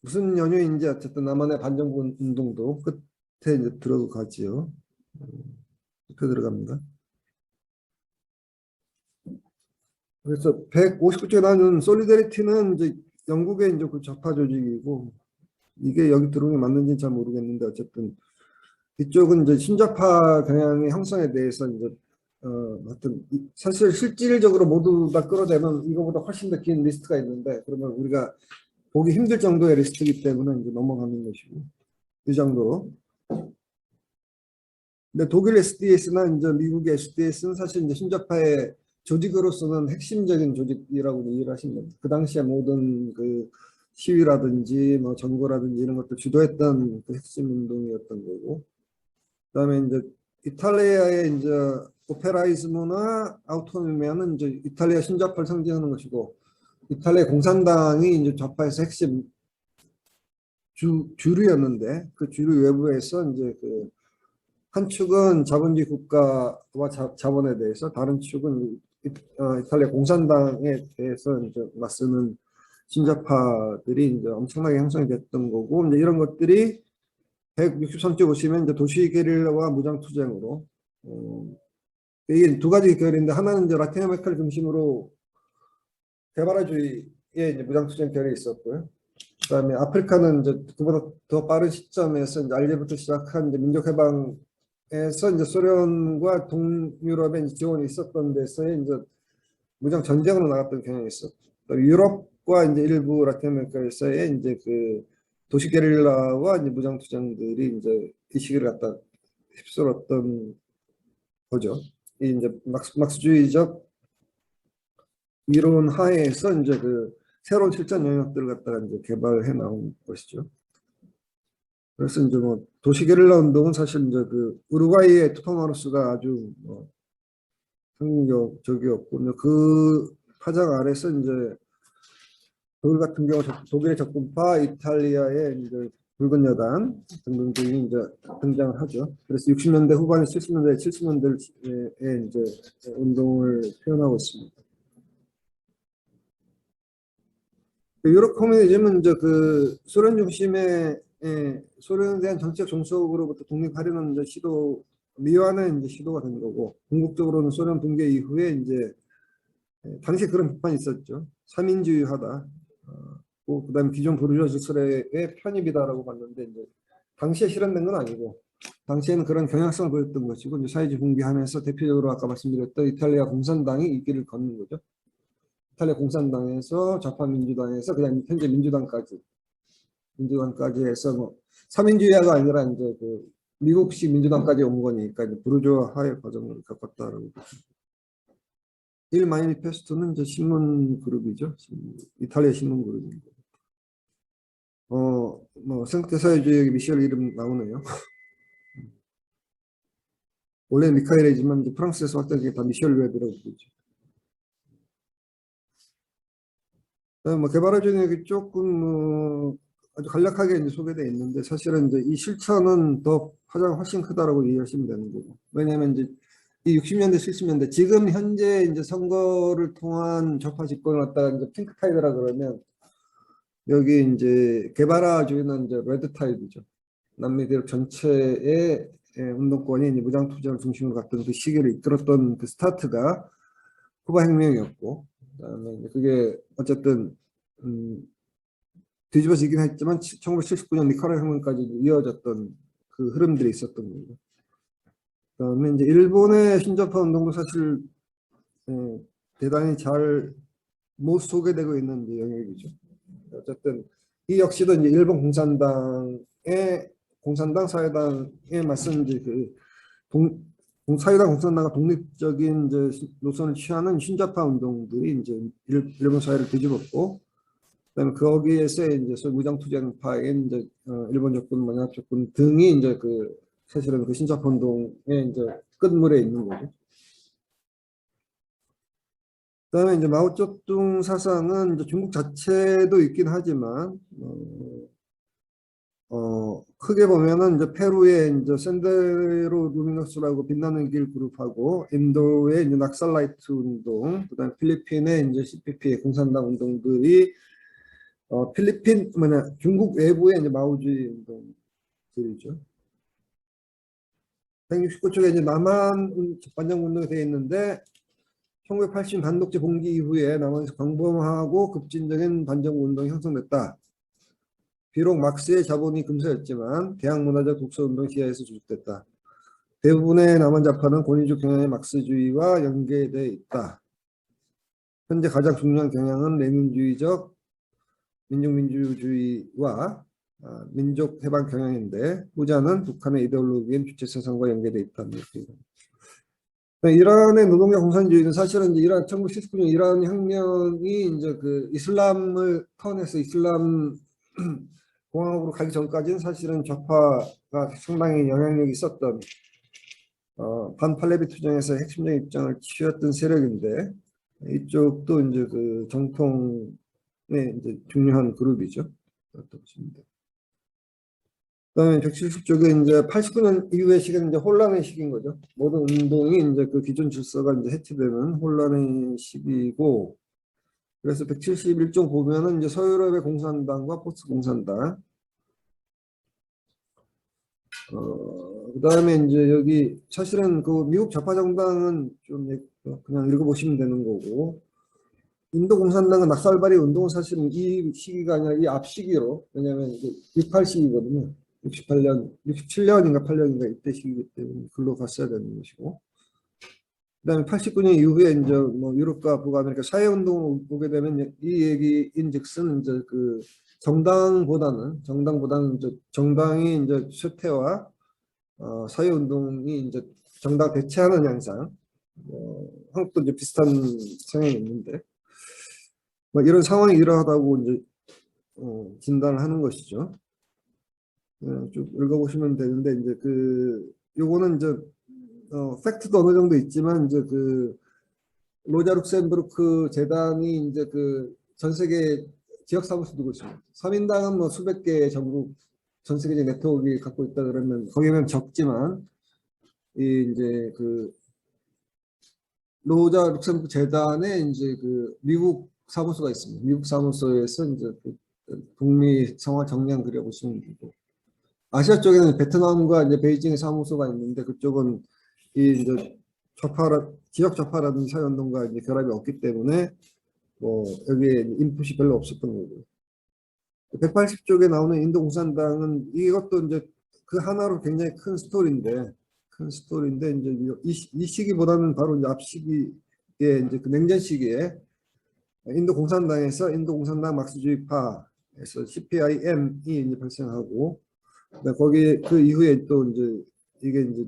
무슨 연유인지 어쨌든 남한의 반정부 운동도 끝에 이제 들어가지요. 끝에 들어갑니다. 그래서 159쪽에 나오는 솔리데리티는 이제 영국의 이제 그 좌파 조직이고 이게 여기 들어오는 게 맞는지는 잘 모르겠는데 어쨌든 이쪽은 이제 신좌파 경향의 형성에 대해서 이제 하여튼 사실 실질적으로 모두 다 끌어내면 이거보다 훨씬 더 긴 리스트가 있는데 그러면 우리가 보기 힘들 정도의 리스트이기 때문에 이제 넘어가는 것이고 이 정도로. 근데 독일 SDS나 이제 미국의 SDS는 사실 이제 신자파의 조직으로서는 핵심적인 조직이라고 이해를 하시면 됩니다. 그 당시에 모든 그 시위라든지 뭐 점거라든지 이런 것도 주도했던 그 핵심 운동이었던 거고. 그다음에 이제 이탈리아의 이제 오페라이즘이나 아우토노미아는 이제 이탈리아 신자파를 상징하는 것이고 이탈리아 공산당이 이제 좌파에서 핵심 주류였는데 그 주류 외부에서 이제 그 한 축은 자본주의 국가와 자본에 대해서 다른 축은 이탈리아 공산당에 대해서 이제 맞서는 신자파들이 이제 엄청나게 형성이 됐던 거고 이제 이런 것들이 163쪽 보시면 이제 도시 게릴라와 무장 투쟁으로 이게 두 가지 결인데 하나는 이제 라틴 아메리카를 중심으로 개발주의의 이제 무장 투쟁 결이 있었고요. 그다음에 아프리카는 이제 그보다 더 빠른 시점에서 이제 알제부터 시작한 이제 민족 해방에서 이제 소련과 동유럽의 이제 지원이 있었던 데서의 이제 무장 전쟁으로 나갔던 경향이 있었고 유럽과 이제 일부 라틴 아메리카에서의 이제 그 도시 게릴라와 이제 무장 투쟁들이 이제 이 시기를 갖다 휩쓸었던 거죠. 이 이제 막스주의적 이론 하에서 이제 그 새로운 실전 영역들을 갖다가 이제 개발해 나온 것이죠. 그래서 이제 뭐 도시 게릴라 운동은 사실 이제 그 우루과이의 투파마루스가 아주 뭐 상징적이었고 그 파장 아래서 이제 독일 같은 경우 독일의 적군파, 이탈리아의 이제 붉은 여단 등등등이 이제 등장을 하죠. 그래서 60년대 후반에 70년대, 70년대에 이제 운동을 표현하고 있습니다. 유럽 커뮤니즘은 이제 그 소련 중심의 소련에 대한 정치적 종속으로부터 독립하려는 이제 시도 미완의 이제 시도가 된 거고 궁극적으로는 소련 붕괴 이후에 이제 당시 그런 비판이 있었죠. 삼인주의하다. 그다음에 기존 부르주아 질서의 편입이다라고 봤는데 이제 당시에 실현된 건 아니고 당시에는 그런 경향성을 보였던 것이고 이제 사회주의 붕괴하면서 대표적으로 아까 말씀드렸던 이탈리아 공산당이 이 길을 걷는 거죠. 이탈리아 공산당에서 좌파 민주당에서 그다음 현재 민주당까지 해서 뭐 삼인주의가 아니라 이제 그 미국식 민주당까지 온 거니까 이제 부르주아화의 과정을 겪었다라고. 일 마니페스토는 이제 신문 그룹이죠. 이탈리아 신문 그룹입니다. 뭐 생태사회주의 미셸 이름 나오네요. 원래 미카엘이지만 이제 프랑스에서 왔던 게 다 미셸 웹이라고 부르죠. 뭐 개발화준이 조금 아주 간략하게 이제 소개되어 있는데 사실은 이제 이 실천은 더 파장이 훨씬 크다라고 이해하시면 되는 거고 왜냐하면 이제 이 60년대 70년대 지금 현재 이제 선거를 통한 좌파 집권을 갖다가 이제 핑크 타이드라 그러면 여기 이제 개발화주의는 이제 레드 타이드죠. 남미 대륙 전체의 운동권이 이제 무장 투쟁을 중심으로 갔던 그 시기를 이끌었던 그 스타트가 쿠바 혁명이었고 그다음에 이제 그게 어쨌든 뒤집어지긴 했지만 1979년 니카라과 혁명까지 이어졌던 그 흐름들이 있었던 거죠. 그다음에 이제 일본의 신자파 운동도 사실 대단히 잘 못 소개되고 있는 이제 영역이죠. 어쨌든 이 역시도 이제 일본 공산당 사회당에 맞선 이제 그 사회당 공산당과 독립적인 이제 노선을 취하는 신자파 운동들이 이제 일본 사회를 뒤집었고, 그다음에 거기에서 이제 소위 무장투쟁파인 이제 일본 적군, 만약 적군 등이 이제 그 사실은 그 신자파 운동의 이제 끝물에 있는 거죠. 그다음에 이제 마오쩌둥 사상은 이제 중국 자체도 있긴 하지만 크게 보면은 이제 페루의 이제 센데로 루미노스라고 빛나는 길 그룹하고 인도의 이제 낙살라이트 운동, 그다음 필리핀의 이제 CPP 공산당 운동들이 필리핀 중국 외부의 이제 마오주의 운동들이죠. 169쪽에 이제 남한 반정 운동이 되어 있는데 1980 단독제 봉기 이후에 남한에서 광범하고 급진적인 반정 운동이 형성됐다. 비록 막스의 자본이 금서였지만 대항문화적 독서운동 시야에서 조직됐다. 대부분의 남한 좌파는 권위주의 경향의 막스주의와 연계되어 있다. 현재 가장 중요한 경향은 레닌주의적 민족민주주의와 민족 해방 경향인데 후자는 북한의 이데올로기인 주체 생산과 연계되어 있다는 얘기입니다. 이란의 노동자 공산주의는 사실은 이제 이란 1979년 이란 혁명이 이제 그 이슬람을 터내서 이슬람 공화국으로 가기 전까지는 사실은 좌파가 상당히 영향력이 있었던 반팔레비 투쟁에서 핵심적인 입장을 취했던 세력인데 이쪽도 이제 그 정통의 이제 중요한 그룹이죠. 그렇다고 보십니다. 그다음에 170쪽에 이제 89년 이후의 시기는 이제 혼란의 시기인 거죠. 모든 운동이 이제 그 기존 질서가 이제 해체되는 혼란의 시기고, 그래서 171쪽 보면은 이제 서유럽의 공산당과 포스 공산당, 그다음에 이제 여기 사실은 그 미국 좌파 정당은 좀 그냥 읽어보시면 되는 거고, 인도 공산당은 낙살발이 운동은 사실은 이 시기가 아니라 이 앞 시기로, 왜냐하면 68 시기거든요. 68년, 67년인가 8년인가 이때 시기이기 때문에 글로 갔어야 되는 것이고, 그다음에 89년 이후에 이제 뭐 유럽과 북아메리카 사회운동을 보게 되면 이 얘기인즉슨 이제 그 정당보다는 이제 정당이 이제 쇠퇴와 사회운동이 이제 정당 대체하는 현상, 한국도 이제 비슷한 성향이 있는데 뭐 이런 상황이 이러하다고 이제 진단을 하는 것이죠. 쭉 읽어보시면 되는데 이제 그 요거는 이제 팩트도 어느 정도 있지만 이제 그 로자 룩셈부르크 재단이 이제 그 전 세계 지역 사무소 두고 있습니다. 서민당은 뭐 수백 개의 전국 전 세계적 네트워크 갖고 있다 그러면 거기는 적지만 이 이제 그 로자 룩셈부르크 재단에 이제 그 미국 사무소가 있습니다. 미국 사무소에서 이제 그 북미 상황 정리한 그려보시면 되고, 아시아 쪽에는 베트남과 이제 베이징의 사무소가 있는데 그쪽은 이 이제 지역 좌파라든지 사회운동과 이제 결합이 없기 때문에 뭐 여기에 인풋이 별로 없었던 거고요. 180쪽에 나오는 인도 공산당은 이것도 이제 그 하나로 굉장히 큰 스토리인데 이제 이 시기보다는 바로 이제 앞 시기에 이제 그 냉전 시기에 인도 공산당에서 인도 공산당 막스주의파에서 CPIM이 이제 발생하고, 거기 그 이후에 또 이제 이게 이제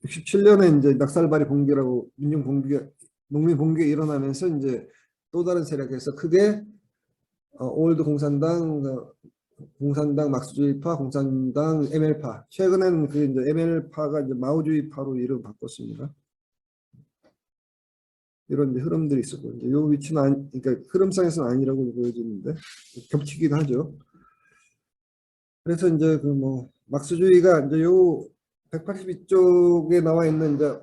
67년에 이제 낙살발이 봉기라고 농민 봉기가 일어나면서 이제 또 다른 세력에서 크게 올드 공산당 막스주의파, 공산당 ML파, 최근에는 그 이제 ML파가 이제 마오주의파로 이름 바꿨습니다. 이런 이제 흐름들이 있었고, 이제 요 위치는 그러니까 흐름상에서는 아니라고 보여지는데 겹치기도 하죠. 그래서 이제 그 뭐 막스주의가 이제 요 182쪽에 나와 있는 이제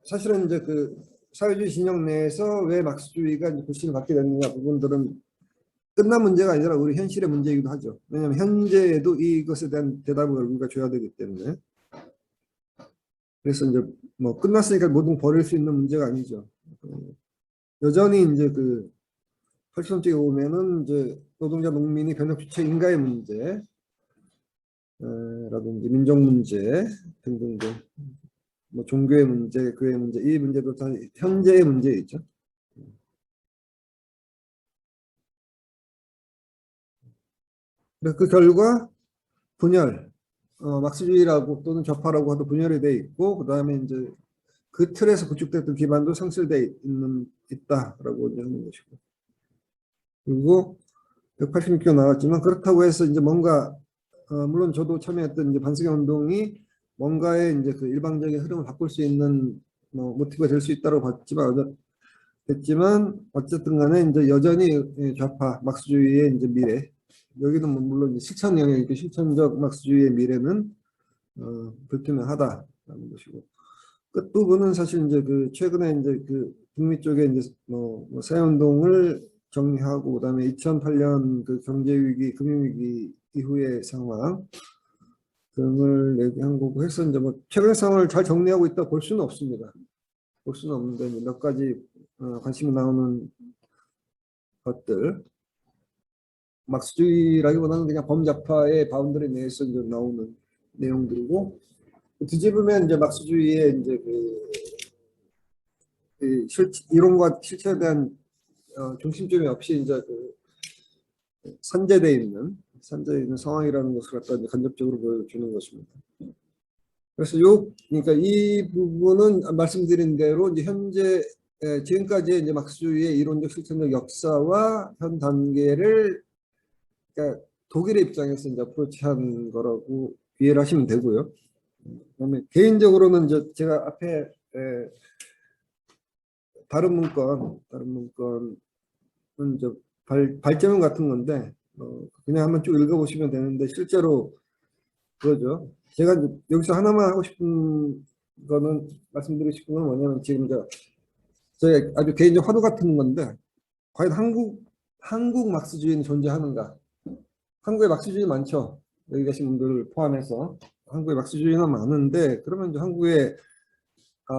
사실은 이제 그 사회주의 진영 내에서 왜 막스주의가 이제 불신을 받게 됐느냐 부분들은 끝난 문제가 아니라 우리 현실의 문제이기도 하죠. 왜냐하면 현재에도 이것에 대한 대답을 우리가 줘야 되기 때문에. 그래서 이제 뭐 끝났으니까 모든 버릴 수 있는 문제가 아니죠. 여전히 이제 그 80선쪽에 오면은 이제 노동자 농민이 변혁 주체 인가의 문제 라든지 민족 문제 등등등, 뭐 종교의 문제, 교회 문제, 이 문제도 다 현재의 문제이죠. 그래서 그 결과 분열, 막스주의라고 또는 좌파라고 하도 분열이 돼 있고, 그 다음에 이제 그 틀에서 구축됐던 기반도 상실돼 있다라고 하는 것이고, 그리고 186교 나왔지만 그렇다고 해서 이제 뭔가 물론 저도 참여했던 이제 반세개 운동이 뭔가의 이제 그 일방적인 흐름을 바꿀 수 있는 뭐 모티브가 될 수 있다고 봤지만 어쨌든 간에 이제 여전히 좌파 막스주의의 이제 미래, 여기는 뭐 물론 실천 영역이고 실천적 막스주의의 미래는 불투명하다라는 것이고, 끝부분은 사실 이제 그 최근에 이제 그 북미 쪽에 이제 뭐 사회운동을 정리하고 그다음에 2008년 그 경제위기, 금융위기 이후의 상황 등을 얘기한 거고 해서 이제 뭐 최근의 상황을 잘 정리하고 있다 볼 수는 없습니다. 볼 수는 없는데 몇 가지 관심이 나오는 것들, 막스주의라기보다는 그냥 범좌파의 바운더리 내에서 이제 나오는 내용들이고, 뒤집으면 이제 막스주의의 이제 이론과 실체에 대한 중심점이 없이 이제 산재되어 있는 상황이라는 것을 갖다 이제 간접적으로 보여주는 것입니다. 그래서 그러니까 이 부분은 말씀드린 대로 이제 현재 지금까지의 이제 막스주의의 이론적 실천적 역사와 현 단계를 그러니까 독일의 입장에서 이제 어프로치한 거라고 이해를 하시면 되고요. 그다음에 개인적으로는 이제 제가 앞에 다른 문건은 이제 발제문 같은 건데 그냥 한번 쭉 읽어보시면 되는데 실제로 그거죠. 제가 여기서 하나만 하고 싶은 거는 말씀드리고 싶은 건 뭐냐면 지금 저희 아주 개인적 화두 같은 건데 과연 한국 막스주의는 존재하는가? 한국에 막스주의 많죠. 여기 계신 분들을 포함해서 한국에 막스주의는 많은데 그러면 이제 한국에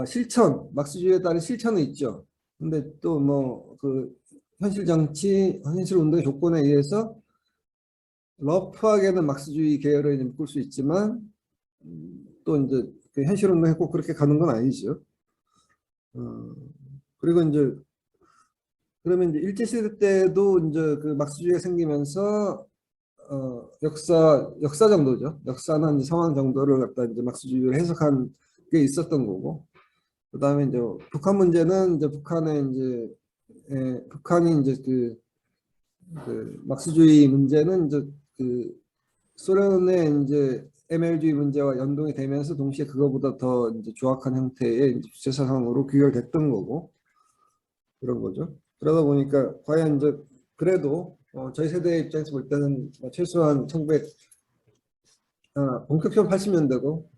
실천, 막스주의에 따른 실천은 있죠. 근데 또 뭐 그 현실 정치, 현실 운동의 조건에 의해서 러프하게는 막스주의 계열을 이제 묶을 수 있지만 또 이제 그 현실 운동에 꼭 그렇게 가는 건 아니죠. 그리고 이제 그러면 이제 일제시대 때도 이제 그 막스주의가 생기면서 역사 정도죠. 역사나 이제 상황 정도를 갖다 이제 막스주의를 해석한 게 있었던 거고. 그다음에 이제 북한 문제는 이제 북한이 이제 그 막스주의 문제는 이제 그 소련의 이제 ML주의 문제와 연동이 되면서 동시에 그거보다 더 이제 조악한 형태의 이제 주체 사상으로 귀결됐던 거고 그런 거죠. 그러다 보니까 과연 이제 그래도 저희 세대 입장에서 볼 때는 최소한 본격적으로 80년대고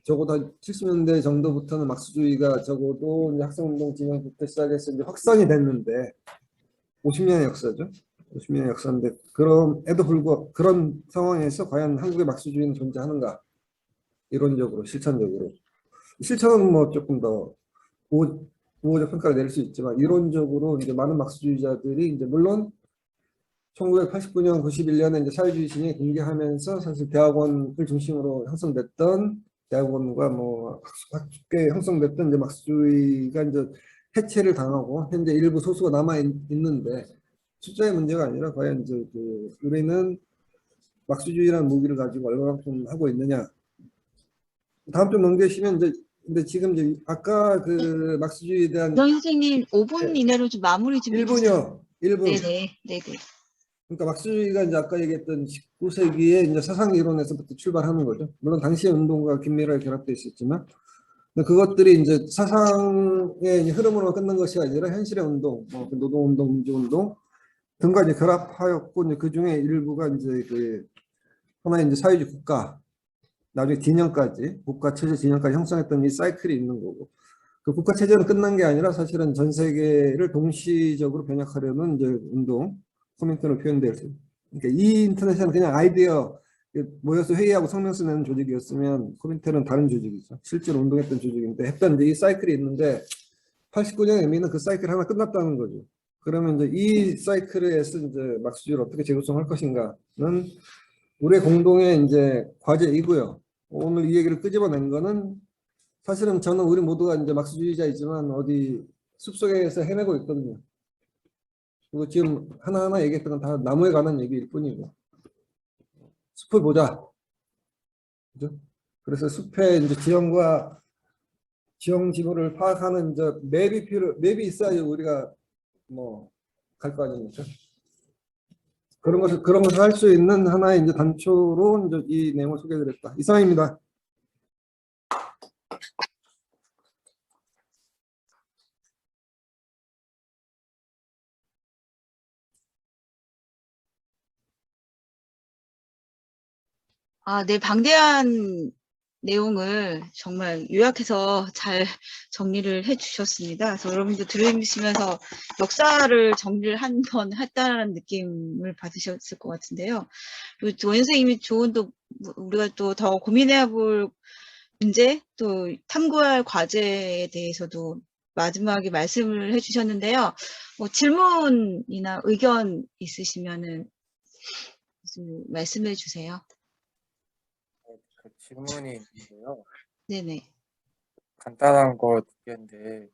적어도 70년대 정도부터는 막스주의가 적어도 이제 학생운동 진영부터 시작해서 이제 확산이 됐는데 50년의 역사죠. 50년의 역사인데 그럼에도 불구하고 그런 상황에서 과연 한국의 막스주의는 존재하는가? 이론적으로, 실천적으로. 실천은 뭐 조금 더 우호적 평가를 내릴 수 있지만 이론적으로 이제 많은 막스주의자들이 이제 물론 1989년, 91년에 이제 사회주의 진영이 붕괴하면서 사실 대학원을 중심으로 형성됐던 대학원과 뭐 학계 형성됐던 이제 막스주의가 이제 해체를 당하고 현재 일부 소수가 남아 있는데 숫자의 문제가 아니라 과연 이제 우리는 막스주의라는 무기를 가지고 얼마만큼 하고 있느냐. 다음 좀 넘기시면 이제 근데 지금 이제 아까 그 막스주의에 대한 선생님 5분 이내로 좀 마무리 좀 해주세요. 1분. 네네. 그러니까 막스주의가 이제 아까 얘기했던 19세기의 이제 사상 이론에서부터 출발하는 거죠. 물론 당시의 운동과 긴밀하게 결합되어 있었지만 그것들이 이제 사상의 흐름으로 끝난 것이 아니라 현실의 운동, 뭐 노동운동, 민주운동 등과 이제 결합하였고 이제 그 중에 일부가 이제 그 하나의 이제 사회주의 국가, 나중에 진영까지 국가 체제 진영까지 형성했던 이 사이클이 있는 거고 그 국가 체제는 끝난 게 아니라 사실은 전 세계를 동시적으로 변혁하려는 이제 운동, 코민턴으로 표현될 수. 그러니까 이 인터넷은 그냥 아이디어 모여서 회의하고 성명 쓰는 조직이었으면 코민턴은 다른 조직이죠. 실제로 운동했던 조직인데 했던 이제 이 사이클이 있는데 89년 의미는 그 사이클 하나 끝났다는 거죠. 그러면 이제 이 사이클에서 이제 막스주의를 어떻게 재구성할 것인가는 우리의 공동의 이제 과제이고요. 오늘 이 얘기를 끄집어낸 거는 사실은 저는 우리 모두가 이제 막스주의자이지만 어디 숲속에서 헤매고 있거든요. 그리고 지금 하나하나 얘기했던 건 다 나무에 관한 얘기일 뿐이고. 숲을 보자. 그죠? 그래서 숲의 이제 지형 지도를 파악하는 이제 맵이 있어야 우리가 뭐 갈 거 아닙니까? 그런 것을 할 수 있는 하나의 이제 단초로 이제 이 내용을 소개해드렸다. 이상입니다. 네, 방대한 내용을 정말 요약해서 잘 정리를 해주셨습니다. 그래서 여러분도 들으시면서 역사를 정리를 한 번 했다는 느낌을 받으셨을 것 같은데요. 그리고 원 선생님이 좋은 또 우리가 또 더 고민해야 볼 문제 또 탐구할 과제에 대해서도 마지막에 말씀을 해주셨는데요. 뭐 질문이나 의견 있으시면은 말씀해 주세요. 그 질문이 있는데요. 네네. 간단한 거 두 개인데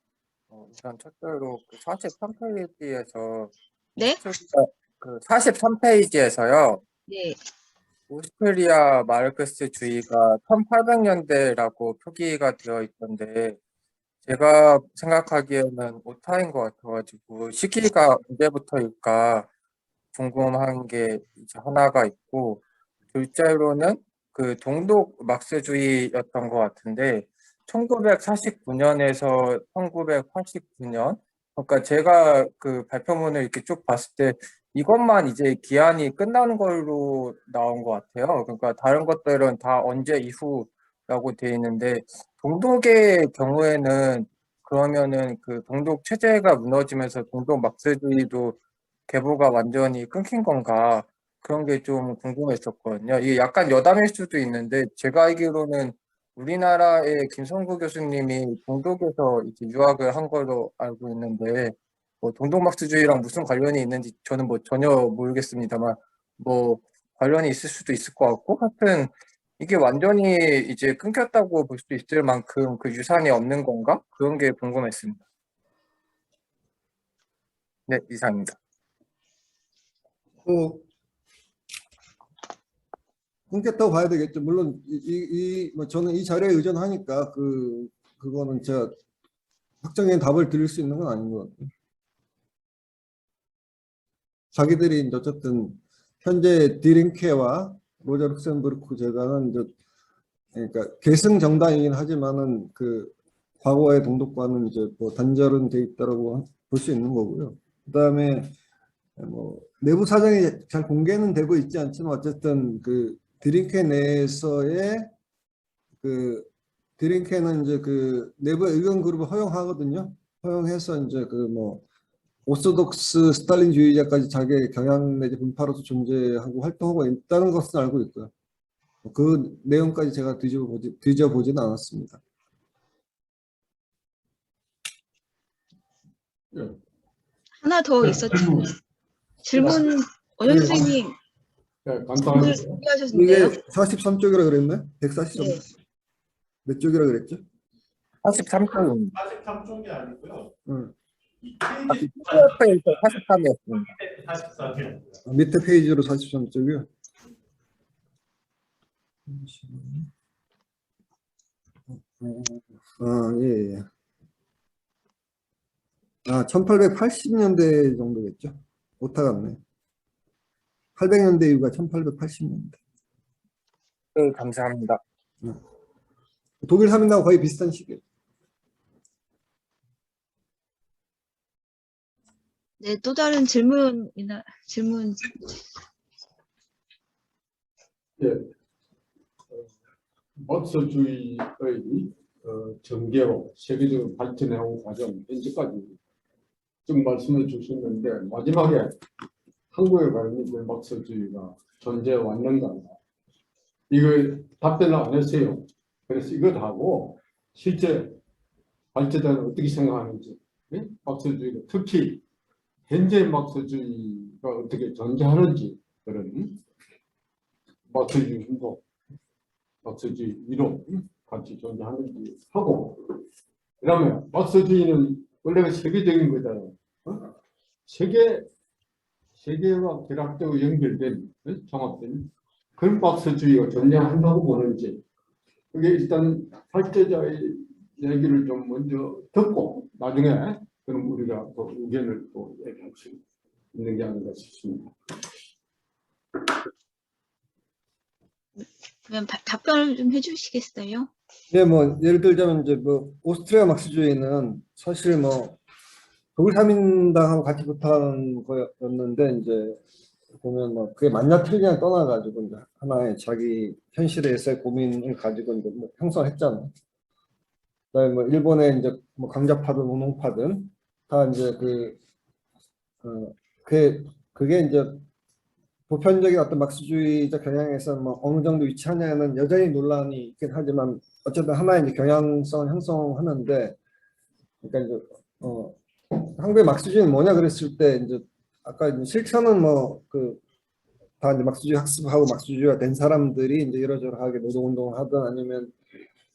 우선 첫째로 그 43페이지에서 네? 오스트리아 그 43페이지에서요. 네. 오스트리아 마르크스주의가 1800년대라고 표기가 되어 있던데 제가 생각하기에는 오타인 것 같아가지고 시기가 언제부터일까 궁금한 게 이제 하나가 있고 둘째로는 그 동독 막스주의였던 것 같은데 1949년에서 1989년 그러니까 제가 그 발표문을 이렇게 쭉 봤을 때 이것만 이제 기한이 끝나는 걸로 나온 것 같아요. 그러니까 다른 것들은 다 언제 이후라고 돼 있는데 동독의 경우에는 그러면은 그 동독 체제가 무너지면서 동독 막스주의도 계보가 완전히 끊긴 건가 그런 게 좀 궁금했었거든요. 이게 약간 여담일 수도 있는데 제가 알기로는 우리나라의 김성구 교수님이 동독에서 이제 유학을 한 걸로 알고 있는데 뭐 동독막스주의랑 무슨 관련이 있는지 저는 뭐 전혀 모르겠습니다만 뭐 관련이 있을 수도 있을 것 같고 하여튼 이게 완전히 이제 끊겼다고 볼 수 있을 만큼 그 유산이 없는 건가? 그런 게 궁금했습니다. 네, 이상입니다. 끊겼다고 봐야 되겠죠. 물론 뭐 저는 이 자료에 의존하니까 그거는 제가 확정적인 답을 드릴 수 있는 건 아닌 것 같아요. 자기들이 이제 어쨌든 현재 디링케와 로저 룩셈부르크 재단은 이제 그러니까 계승 정당이긴 하지만은 그 과거의 동독과는 이제 뭐 단절은 돼 있다라고 볼 수 있는 거고요. 그다음에 뭐 내부 사정이 잘 공개는 되고 있지 않지만 어쨌든 그 드링케 내에서의 그 드링케는 이제 그 내부 의견 그룹을 허용하거든요. 허용해서 이제 그 뭐 오소독스 스탈린주의자까지 자기의 경향 내지 분파로서 존재하고 활동하고 있다는 것은 알고 있고요. 그 내용까지 제가 뒤져보지는 않았습니다. 하나 더 있었죠. 질문, 원영 선생님, 네, 간단하게. 준비하셨는데요? 이게 43쪽이라 그랬나요? 143. 네. 몇 쪽이라 그랬죠? 43쪽입니다. 43쪽이 아니고요. 응. 이 페이지 43이었습니다. 43이었고요. 밑에 페이지로 43쪽이요. 예, 예. 1880년대 정도겠죠? 오타 같네. 800년대 이후가 1880년대. 네, 감사합니다. 독일 사민하고 거의 비슷한 시기예요. 네, 또 다른 질문. 예. 막스주의의 전개로 세계적으로 발전해온 과정 현재까지 쭉 말씀해 주셨는데 마지막에 한국에 관련된 막스주의가 존재해 왔는가 이거 답변을 안 했어요. 그래서 이거 하고 실제 발제자는 어떻게 생각하는지 막스주의가 특히 현재 막스주의가 어떻게 존재하는지 그런 막스주의 운동 막스주의 이론 같이 존재하는지 하고 그다음에 막스주의는 원래가 세계적인 거잖아요. 세계와 결합되고 연결된 종합된 그런 막스주의가 존재한다고 보는지 그게 일단 발제자의 얘기를 좀 먼저 듣고 나중에 그럼 우리가 또 의견을 또 얘기할 수 있는 게 아닌가 싶습니다. 그러면 답변을 좀 해주시겠어요? 네, 뭐 예를 들자면 이제 뭐 오스트리아 막스주의는 사실 뭐 독일 사민당하고 같이 붙어한 거였는데 이제 보면 뭐 그게 맞냐 틀리냐 떠나가지고 이제 하나의 자기 현실에서의 고민을 가지고 이제 뭐 형성했잖아요. 그다음에 뭐 일본의 이제 뭐 강자파든 운동파든 다 이제 그게 이제 보편적인 어떤 막스주의적 경향에서 뭐 어느 정도 위치하냐는 여전히 논란이 있긴 하지만 어쨌든 하나의 이제 경향성을 형성하는데 그러니까 이제 한국의 막스주의는 뭐냐 그랬을 때 이제 아까 이제 실천은 뭐 다 이제 막스주의 학습하고 막스주의가 된 사람들이 이제 이러저러하게 노동운동을 하든 아니면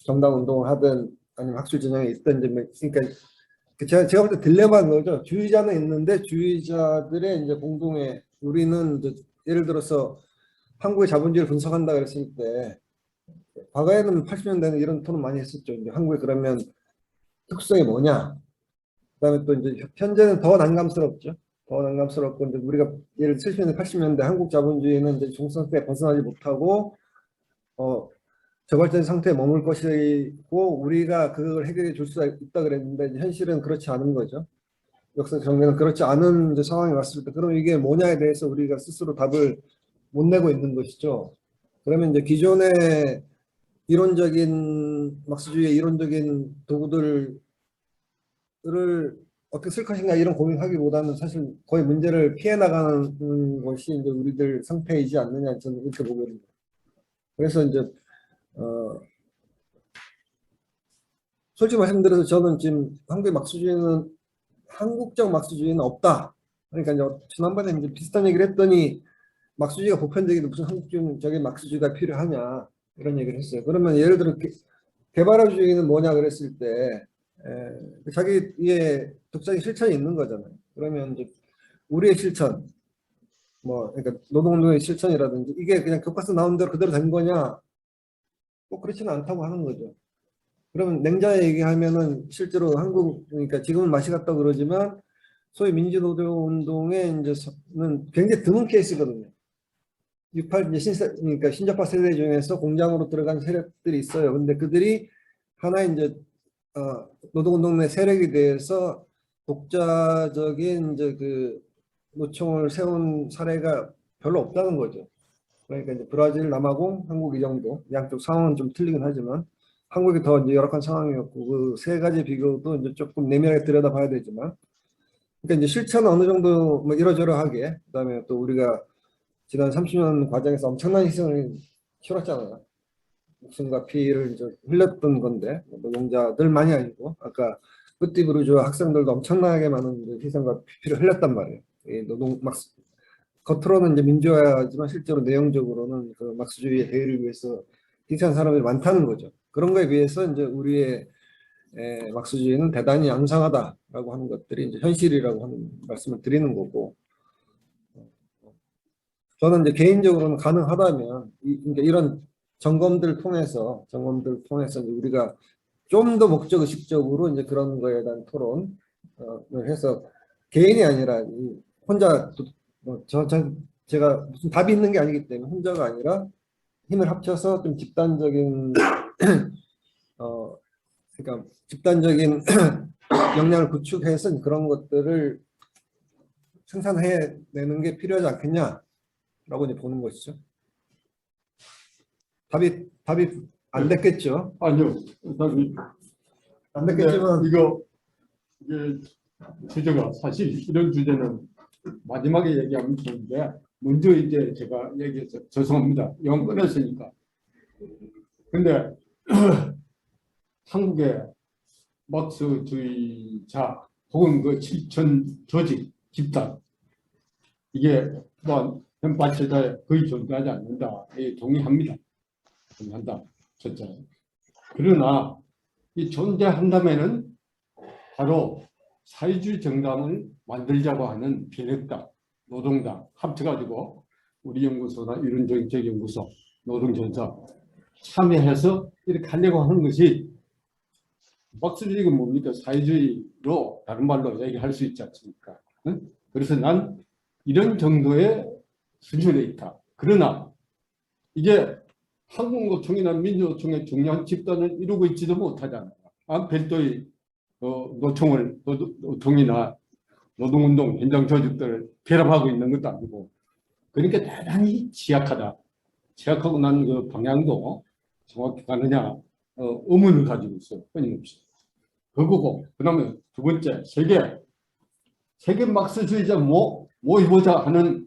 정당 운동을 하든 아니면 학술 진영에 있든 이제 그러니까 제가 볼 때 딜레마인 거죠. 주의자는 있는데 주의자들의 이제 공동의 우리는 이제 예를 들어서 한국의 자본주의를 분석한다 그랬을 때 과거에는 80년대는 이런 토론 많이 했었죠. 이제 한국의 그러면 특성이 뭐냐? 그다음에 또 이제 현재는 더 난감스럽죠. 더 난감스럽고 이제 우리가 예를 70년대, 80년대 한국 자본주의는 이제 중성세에 벗어나지 못하고 저발전 상태에 머물 것이고 우리가 그걸 해결해 줄 수 있다 그랬는데 이제 현실은 그렇지 않은 거죠. 역사 정리는 그렇지 않은 이제 상황이 왔을 때 그럼 이게 뭐냐에 대해서 우리가 스스로 답을 못 내고 있는 것이죠. 그러면 이제 기존의 이론적인 막스주의의 이론적인 도구들을 어떻게 쓸 것인가 이런 고민하기보다는 사실 거의 문제를 피해 나가는 것이 이제 우리들 상태이지 않느냐 저는 이렇게 보거든요. 그래서 이제 솔직히 말씀드려서 저는 지금 한국의 막스주의는 한국적 막스주의는 없다. 그러니까 이제 지난번에 이제 비슷한 얘기를 했더니 막스주의가 보편적인데 무슨 한국적인 막스주의가 필요하냐 이런 얘기를 했어요. 그러면 예를 들어 개발주의는 뭐냐 그랬을 때 자기의 독자적인 실천이 있는 거잖아요. 그러면 이제 우리의 실천, 뭐 그러니까 노동운동의 실천이라든지 이게 그냥 교과서 나온 대로 그대로 된 거냐? 꼭 그렇지는 않다고 하는 거죠. 그러면 냉자에 얘기하면은 실제로 한국 그러니까 지금은 맛이 갔다 그러지만 소위 민주노동운동의 이제는 굉장히 드문 케이스거든요. 68 이제 그러니까 신자파 세대 중에서 공장으로 들어간 세력들이 있어요. 근데 그들이 하나의 이제 노동운동 내 세력에 대해서 독자적인 이제 그 노총을 세운 사례가 별로 없다는 거죠. 그러니까 이제 브라질, 남아공, 한국 이 정도 양쪽 상황은 좀 틀리긴 하지만 한국이 더 이제 열악한 상황이었고 그 세 가지 비교도 이제 조금 내면에 들여다봐야 되지만 그러니까 이제 실천은 어느 정도 뭐 이러저러하게 그다음에 또 우리가 지난 30년 과정에서 엄청난 희생을 치렀잖아요. 목숨과 피를 이제 흘렸던 건데 노동자들만이 아니고 아까 뿌띠부르주아 학생들도 엄청나게 많은 희생과 피를 흘렸단 말이에요. 이 노동 막 겉으로는 이제 민주화지만 실제로 내용적으로는 그 막스주의의 대의를 위해서 희생한 사람들이 많다는 거죠. 그런 거에 비해서 이제 우리의 막스주의는 대단히 앙상하다라고 하는 것들이 이제 현실이라고 하는 말씀을 드리는 거고. 저는 이제 개인적으로는 가능하다면 이제 이런 점검들을 통해서 이제 우리가 좀 더 목적 의식적으로 이제 그런 거에 대한 토론을 해서 개인이 아니라 혼자 제가 무슨 답이 있는 게 아니기 때문에 혼자가 아니라 힘을 합쳐서 좀 집단적인 그러니까 집단적인 역량을 구축해서 그런 것들을 생산해내는 게 필요하지 않겠냐라고 이제 보는 것이죠. 답이 안 됐겠죠. 아니요. 안 됐겠지만 이게 주제가 사실 이런 주제는 마지막에 얘기하면 좋은데 먼저 이제 제가 얘기해서 죄송합니다. 영 끊었으니까. 근데 한국의 막스주의자 혹은 그 실천 조직 집단 이게 또한 현판 시대에 거의 존재하지 않는다. 동의합니다. 동의한다. 첫째. 그러나 이 존재한다면은 바로 사회주의 정당을 만들자고 하는 비례당, 노동당 합쳐가지고 우리 연구소나 이론정책연구소, 노동전사 참여해서 이렇게 하려고 하는 것이 막스주의가 뭡니까? 사회주의로 다른 말로 얘기할 수 있지 않습니까? 응? 그래서 난 이런 정도의 수준에 있다. 그러나 이게 한국노총이나 민주노총의 중요한 집단을 이루고 있지도 못하잖아요. 별도의 노총이나 노동운동 현장 조직들을 결합하고 있는 것도 아니고 그러니까 대단히 취약하다. 취약하고 난 그 방향도 정확히 가느냐 의문을 가지고 있어요. 끊임없이. 그거고 그다음에 두 번째 세계 막스주의자 모의보자 하는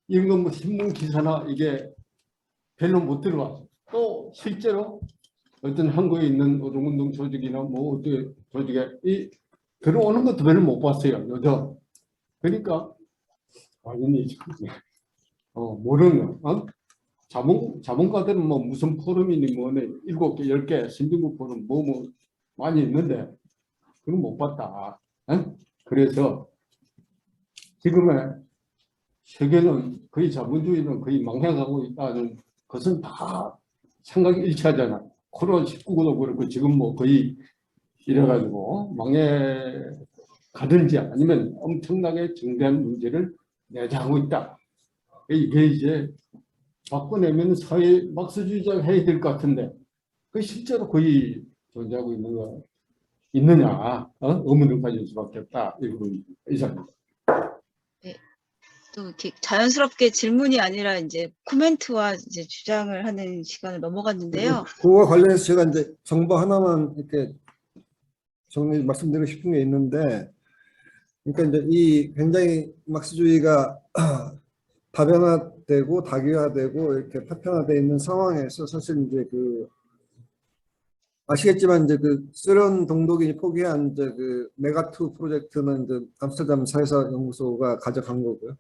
이런 거 뭐 신문 기사나 이게 별로 못 들어와서 또 실제로 어떤 한국에 있는 노동운동 조직이나 뭐 어떤 조직에 들어오는 것도 별로 못 봤어요. 요즘. 그러니까 당연히 모르는 거. 자문가들은 뭐 무슨 포럼이니 뭐네 7개, 10개 신중국 포럼 뭐 많이 있는데 그건 못 봤다. 그래서 지금의 세계는 거의 자본주의는 거의 망해가고 있다는 것은 다 생각이 일치하잖아. 코로나19도 그렇고 지금 뭐 거의 이래가지고 망해 가든지 아니면 엄청나게 중대한 문제를 내재하고 있다. 이게 이제 바꿔내면 사회 막스주의자가 해야 될 것 같은데 그 실제로 거의 존재하고 있느냐 의문을 가질 수밖에 없다. 이상입니다. 또 이렇게 자연스럽게 질문이 아니라 이제 코멘트와 이제 주장을 하는 시간을 넘어갔는데요. 그거와 관련해서 제가 이제 정보 하나만 이렇게 말씀드리고 싶은 게 있는데, 그러니까 이제 이 굉장히 막스주의가 다변화되고 다기화되고 이렇게 파편화되어 있는 상황에서 사실 이제 아시겠지만 이제 소련 동독이 포기한 이제 메가2 프로젝트는 이제 암스테르담 사회사 연구소가 가져간 거고요.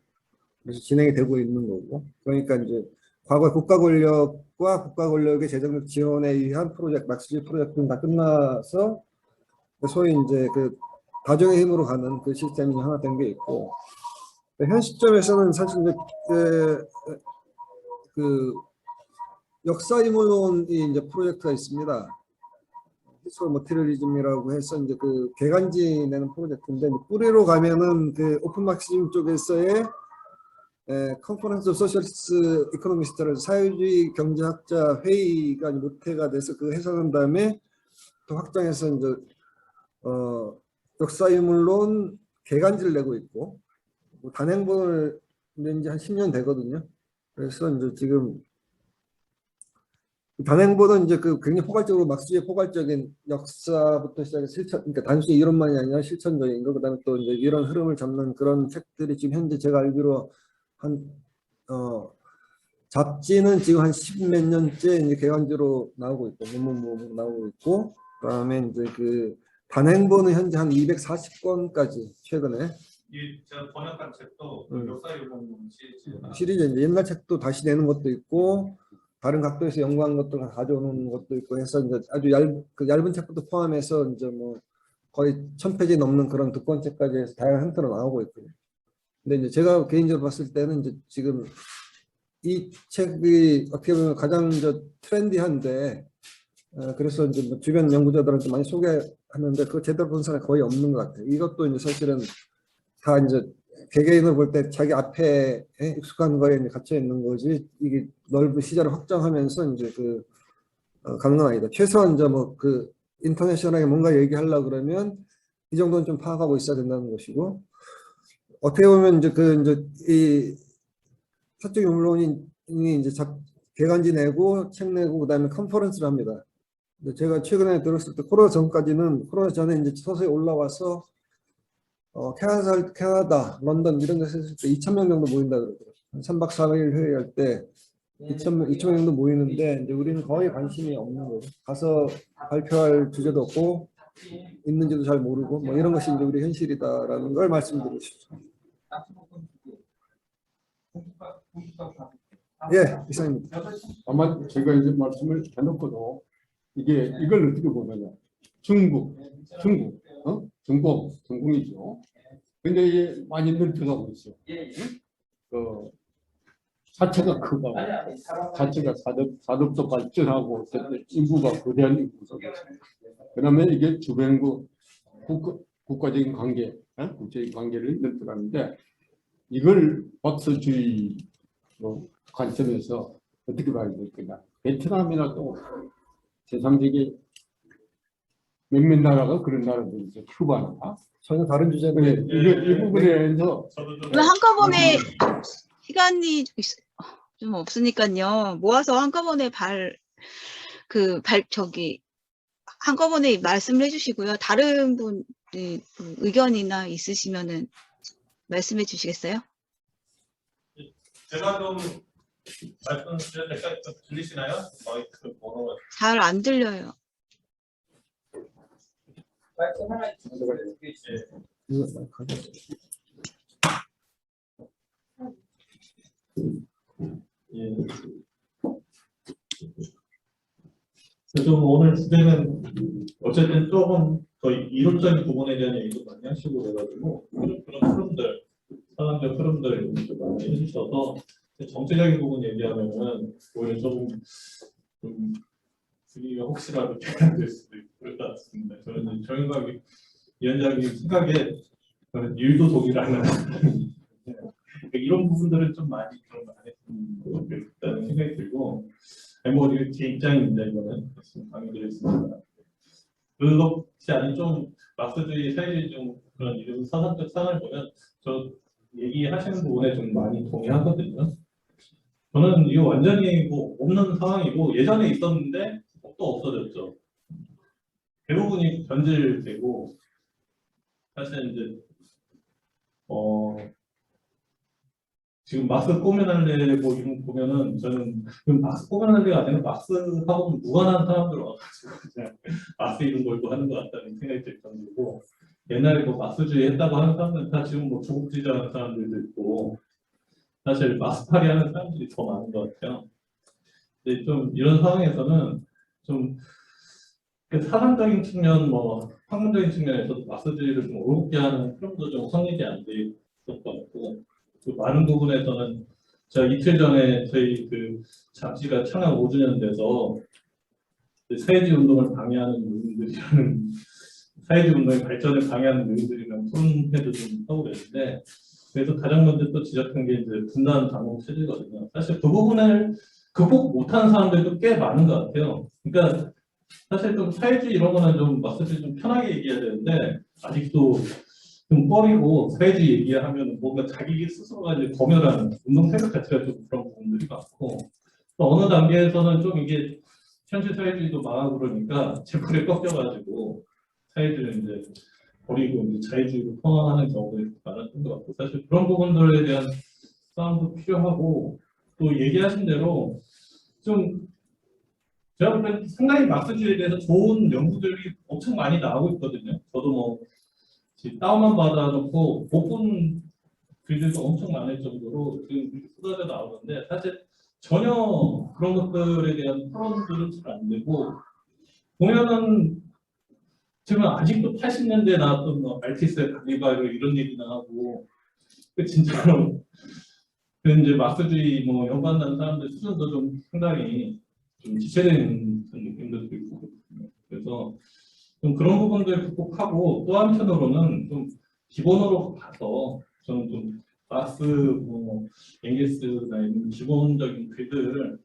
그래서 진행이 되고 있는 거고. 그러니까 이제 과거 국가 권력과 국가 권력의 재정적 지원에 의한 프로젝트, 막스주의 프로젝트는 다 끝나서 소위 이제 다중의 힘으로 가는 그 시스템이 하나 된 게 있고, 현 시점에서는 사실 이제 역사인물론이 이제 프로젝트가 있습니다. 히스토리 머티리얼리즘이라고 해서 이제 개간지 내는 프로젝트인데, 뿌리로 가면은 오픈 마크시즘 쪽에서의 컨퍼런스 오브 소셜리스트 이코노미스트라는 사회주의 경제학자 회의가 모태가 돼서 해석한 다음에 또 확장해서 이제 역사인물론 개간지를 내고 있고, 단행본을 낸 지 한 10년 되거든요. 그래서 이제 지금 단행본은 이제 굉장히 포괄적으로 막스주의 포괄적인 역사부터 시작해서 실천, 그러니까 단순히 이론만이 아니라 실천적인 거, 그다음에 또 이제 이런 흐름을 잡는 그런 책들이 지금 현재 제가 알기로 잡지는 지금 한 10몇 년째 이제 개간지로 나오고 있고, 논문으로 나오고 있고, 그다음에 이제 단행본은 현재 한 240권까지 최근에 제가 번역한 책도 역사일본 시리즈 이제 옛날 책도 다시 내는 것도 있고 다른 각도에서 연구한 것도 가져오는 것도 있고 해서 이제 아주 얇은 책부터 포함해서 이제 뭐 거의 1000페이지 넘는 그런 두꺼운 책까지 해서 다양한 형태로 나오고 있거든요. 근데 이제 제가 개인적으로 봤을 때는 이제 지금 이 책이 어떻게 보면 가장 트렌디한데, 그래서 이제 뭐 주변 연구자들한테 많이 소개하는데 그 제대로 본 사람이 거의 없는 것 같아요. 이것도 이제 사실은 다 이제 개개인으로 볼 때 자기 앞에 익숙한 거에 이제 갇혀 있는 거지, 이게 넓은 시야를 확장하면서 이제 가는 건 아니다. 최소한 이제 뭐 인터내셔널하게 뭔가 얘기하려고 그러면 이 정도는 좀 파악하고 있어야 된다는 것이고, 어떻게 보면 이제 이 사적 연구론이 이제 개간지 내고 책 내고 그다음에 컨퍼런스를 합니다. 제가 최근에 들었을 때 코로나 전에 이제 서서히 올라와서 캐나다, 런던 이런 데서 했을 때 2,000명 정도 모인다 그러더라고요. 3박 4일 회의할 때 2,000명 정도 모이는데 이제 우리는 거의 관심이 없는 거죠. 가서 발표할 주제도 없고 있는지도 잘 모르고 뭐 이런 것이 이제 우리 현실이다라는 걸 말씀드리고 싶습니다. 예, 이상입니다. 아마 제가 이제 말씀을 해놓고도 이걸 어떻게 보느냐. 중공이죠. 근데 이게 많이 늘어가고 있어요. 자체가 크고, 자체가 사업도 발전하고, 인구가 거대한 인구가 있어요. 그러면 이게 주변국 국가적인 관계, 국제적인 관계를 늘어가는데, 이걸 박스주의 관점에서 어떻게 봐야 될 거냐. 베트남이나 또 제3세계 몇몇 나라가 그런 나라들이 있어요. 쿠바나. 전혀 다른 주제로 네, 이 부분에서 한꺼번에 시간이 좀 없으니까요. 모아서 한꺼번에 한꺼번에 말씀을 해주시고요. 다른 분 의견이나 있으시면은 말씀해 주시겠어요? 제가 좀 말씀드려도 될까요? 들리시나요? 마이크 번호가 잘 안 들려요. 예. 그래서 오늘 주제는 어쨌든 조금 더 이론적인 부분에 대한 얘기도 많이 하시고 그래가지고 그런 흐름들, 상황적 흐름들 이런 것도 많이 해주셔서 정치적인 부분 얘기하면은 오히려 좀 분위기가 혹시라도 개선될 수도 있고 그럴 것 같습니다. 저는 정인박 위원장님 생각에 저는 일도 동의를 하는 이런 부분들은 좀 많이 안 했으면 좋겠다는 생각이 들고, 뭐 제 입장입니다. 이거는 강의드리겠습니다. 그것이 아닌 좀 막스주의, 사회주의 좀 그런 이런 사상적 상을 보면 저 얘기하시는 부분에 좀 많이 동의하거든요. 저는 이거 완전히 뭐 없는 상황이고 예전에 있었는데 또 없어졌죠. 대부분이 변질되고 사실 이제 지금 막스 꼬면할래 뭐 이런 거 보면은 저는 막스 꼬면할래가 아니라 막스하고 무관한 사람들 와가지고 그냥 막스 이런 걸도 하는 것 같다는 생각이 들 정도고, 옛날에 뭐 막스주의 했다고 하는 사람들은 다 지금 뭐 조국주의자 하는 사람들도 있고 사실 막스파리 하는 사람들이 더 많은 것 같아요. 근데 좀 이런 상황에서는 좀 사상적인 측면, 뭐 학문적인 측면에서도 막스주의를 좀 어렵게 하는 흐름도 좀 성립이 안 돼 있을 것 같고, 또 많은 부분에서는 제가 이틀 전에 저희 그 잡지가 창간 5주년 돼서 사회주의 운동을 방해하는 요인들이라는 사회주의 운동의 발전을 방해하는 요인들이라는 토론회도 좀 하고 계신데, 그래서 가장 먼저 또 지적한 게 이제 분단 당국 체제거든요. 사실 그 부분을 극복 못하는 사람들도 꽤 많은 것 같아요. 그러니까 사실 좀 사회주의 이런 거는 좀 막스주의 좀 편하게 얘기해야 되는데 아직도 좀 꺼리고 사회주의 얘기하면 뭔가 자기 스스로가 이제 검열하는 운동 생각 자체가 좀 그런 부분들이 많고, 또 어느 단계에서는 좀 이게 현실 사회주의도 망하고 그러니까 제풀에 꺾여가지고 사회주의를 이제 버리고 이제 자유주의로 통합하는 경우가 많았던 것 같고, 사실 그런 부분들에 대한 싸움도 필요하고, 또 얘기하신 대로 좀 제가 볼 때는 상당히 막스주의에 대해서 좋은 연구들이 엄청 많이 나오고 있거든요. 저도 뭐 다운만 받아놓고 못 본 글들도 엄청 많을 정도로 지금 이렇게 쏟아져 나오는데, 사실 전혀 그런 것들에 대한 토론들은 잘 안 되고, 보면은 지금 아직도 80년대에 나왔던 뭐 알티스의 가리바이로 이런 얘기나 하고, 그 진짜로 그 이제 막스주의 뭐 연관난 사람들 수준도 좀 상당히 좀 지체되는 느낌도 들고, 그래서 좀 그런 부분들 극복하고, 또 한편으로는 좀 기본으로 가서 저는 좀 마스, 뭐 엥겔스나 이런 기본적인 글들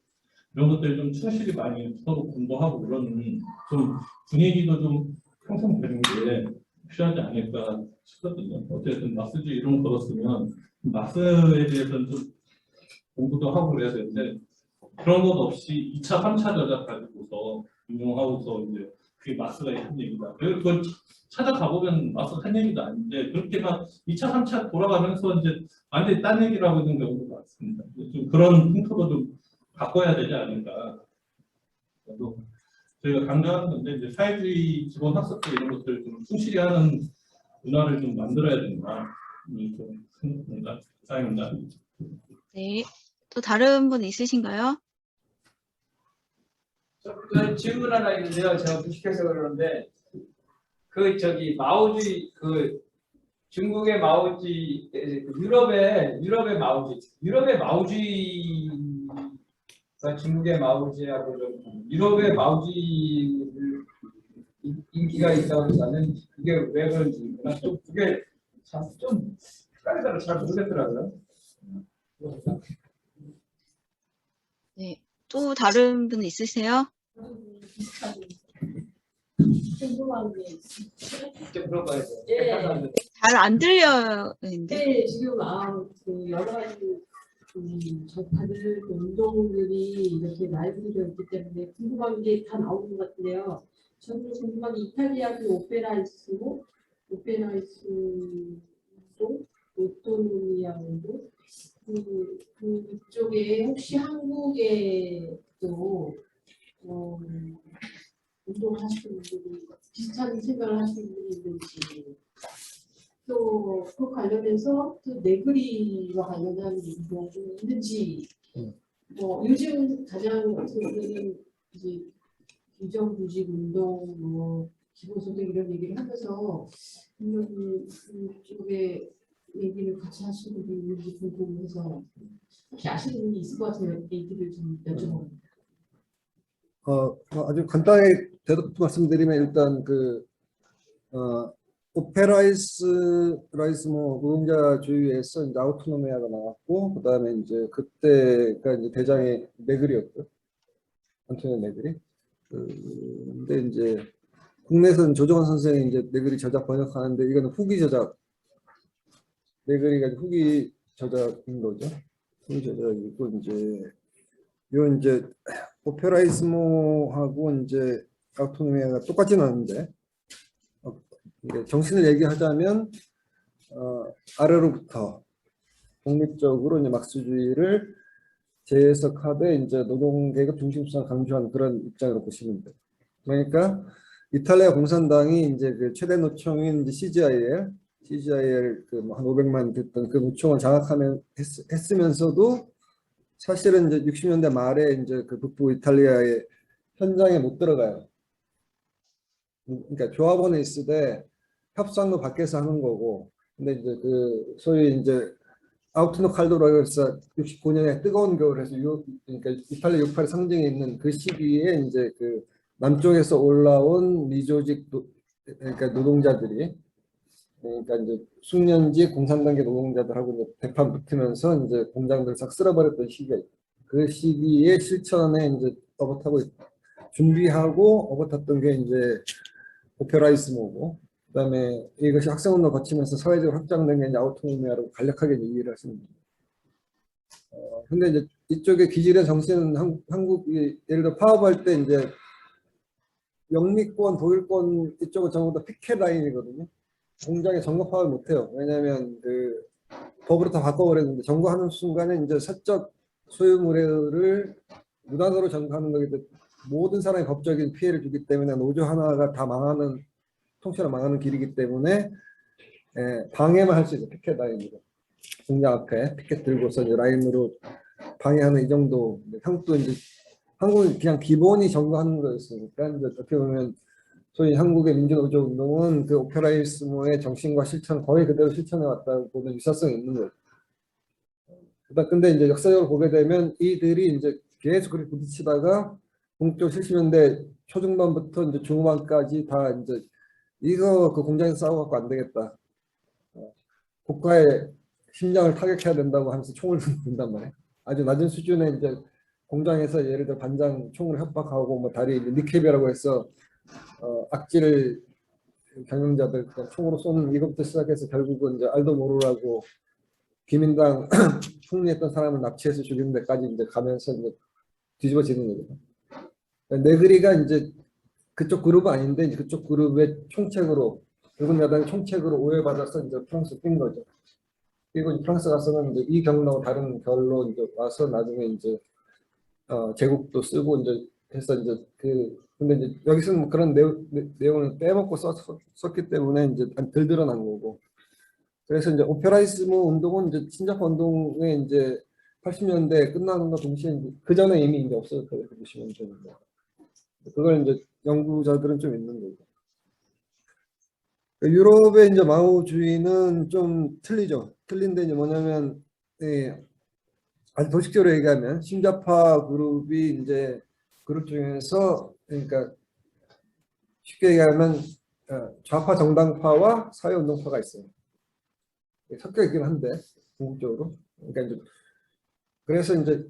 이런 것들 좀 충실히 많이 서로 공부하고 그런 좀 분위기도 좀 형성되는 게 필요하지 않을까 싶거든요. 어쨌든 마스주의 이런 거 걸었으면 마스에 대해서는 좀 공부도 하고 그래야 되는데, 그런 것 없이 2차, 3차 저작 가지고서 인용하고서 이제 그게 마스가 한 얘기다. 그걸 찾아가 보면 마스가 한 얘기도 아닌데 그렇게 막 2차, 3차 돌아가면서 이제 완전히 딴 얘기를 하고 있는 경우도 많습니다. 좀 그런 풍토도 좀 바꿔야 되지 않을까. 그래서 저희가 강조하는 건데 이제 사회주의 기본 학습들 이런 것들을 좀 충실히 하는 문화를 좀 만들어야 된다. 좀 생각합니다. 이상입니다. 네. 또 다른 분 있으신가요? 저 질문 하나 있는데요. 제가 부식해서 그러는데 그 저기 마오주의 그 중국의 마오주의 그 유럽의 마오주의가 중국의 마오주의하고 좀 유럽의 마오주의 인기가 있다고 하는 그게 왜 그런지 좀 그게 좀 헷갈리더라고요. 잘 모르겠더라고요. 네. 또 다른 분 있으세요? 궁금한 게 직접 물어봐야 돼요. 예. 잘 안 들려요. 근데. 네, 지금 그 여러 가지 다들 운동들이 이렇게 라이브가 있기 때문에 궁금한 게 다 나오는 것 같은데요. 저는 궁금한 게 이탈리아 그 오페라이스도 오토노미아도 그쪽에 혹시 한국에도 운동을 하시는 분들이 비슷한 생각을 하시는 분이 있는지, 또 그 관련해서 또 네그리와 관련한 운동이 있는지 요즘 가장 어떻게 보면은 이제 비정규직 운동, 기본소득 이런 얘기를 하면서 분명히 그쪽에 얘기를 같이 하시는 분이 있는지 궁금해서 혹시 아시는 분이 있을 것 같아요. 얘기를 좀 여쭤봅니다. 아주 간단하게 대답 말씀드리면 일단 오페라이스모 노동자주의에서 이제 아우토노미아가 나왔고 그다음에 이제 그때가 이제 대장의 네그리였고 안토니오 네그리. 근데 이제 국내에서는 조정환 선생이 이제 네그리 저작 번역하는데 이거는 후기 저작. 네그리가 후기 저작인 거죠. 후기 저작이고 이제 오페라이스모하고 이제 아우토노미아가 똑같지는 않은데 이게 정신을 얘기하자면 아래로부터 독립적으로 이제 막스주의를 재해석하되 이제 노동계급 중심성을 강조한 그런 입장으로 보시면 돼요. 그러니까 이탈리아 공산당이 이제 그 최대 노총인 이제 CGIL 그한 500만 됐던 그 노총을 했으면서도 사실은 이제 60년대 말에 이제 그 북부 이탈리아의 현장에 못 들어가요. 그러니까 조합원에 있을 때 협상도 밖에서 하는 거고, 근데 이제 그 소위 이제 아우투노 칼도라고 해서 69년에 뜨거운 겨울에서 그러니까 이탈리아 68의 상징이 있는 그 시기에 이제 그 남쪽에서 올라온 미조직 그러니까 노동자들이 그러니까 이제 숙련직 공산당계 노동자들하고 이제 대판 붙으면서 이제 공장들 싹 쓸어버렸던 시기가 있고 그 시기에 실천에 이제 준비하고 업어탔던 게 이제 오페라이스모고 그다음에 이것이 학생운동 거치면서 사회적으로 확장된 게 이제 아우토노미아라고 간략하게 얘기를 하시는 거예요. 근데 이제 이쪽에 기질의 정신은 한국이 예를 들어 파업할 때 이제 영미권, 독일권 이쪽은 전부 다 피켓 라인이거든요. 공장에 점거 파업을 못 해요. 왜냐하면 그 법으로 다 바꿔버렸는데 점거하는 순간에 이제 사적 소유물을 무단으로 점거하는 거기 때문에 모든 사람이 법적인 피해를 주기 때문에 노조 하나가 다 통째로 망하는 길이기 때문에 방해만 할 수 있어요. 피켓 라인으로. 공장 앞에 피켓 들고서 이제 라인으로 방해하는 이 정도. 한국도 이제 한국은 그냥 기본이 점거하는 거였으니까 이제 어떻게 보면 소위 한국의 민주노조 운동은 그 오페라이스모의 정신과 실천 거의 그대로 실천해 왔다고 보는 유사성이 있는 거예요. 근데 이제 역사적으로 보게 되면 이들이 이제 계속 그렇게 부딪히다가 본격 70년대 초중반부터 이제 중후반까지 다 이제 이거 그 공장에서 싸워갖고 안 되겠다. 국가의 심장을 타격해야 된다고 하면서 총을 든단 말이에요. 아주 낮은 수준의 이제 공장에서 예를 들어 반장 총을 협박하고 뭐 다리 니케비라고 해서 악질 경영자들 그냥 총으로 쏘는 이것부터 시작해서 결국은 이제 알도 모르라고 기민당 총리했던 사람을 납치해서 죽이는 데까지 이제 가면서 이제 뒤집어지는 거거든요. 네그리가 이제 그쪽 그룹은 아닌데 이제 그쪽 그룹의 총책으로 붉은 야당의 총책으로 오해받아서 이제 프랑스 뛴 거죠. 그리고 프랑스 가서는 이제 이 경로하고 다른 결로 이제 와서 나중에 이제 제국도 쓰고 이제 해서 이제 근데 이제 여기서는 뭐 그런 내용을 빼먹고 썼기 때문에 이제 덜 드러난 거고. 그래서 이제 오페라이스모 운동은 이제 신자파 운동의 이제 80년대 끝나는과 동시에 그 전에 이미 이제 없어졌다고 이렇게 보시면 되는데 그걸 이제 연구자들은 좀 있는 거고. 유럽의 이제 마오주의는 좀 틀리죠. 틀린데 이제 뭐냐면 아주 도식적으로 얘기하면 신자파 그룹이 이제 그룹 중에서 그러니까 쉽게 얘기하면 좌파 정당파와 사회운동파가 있어요. 섞여 있긴 한데 궁극적으로. 그러니까 이제 그래서 이제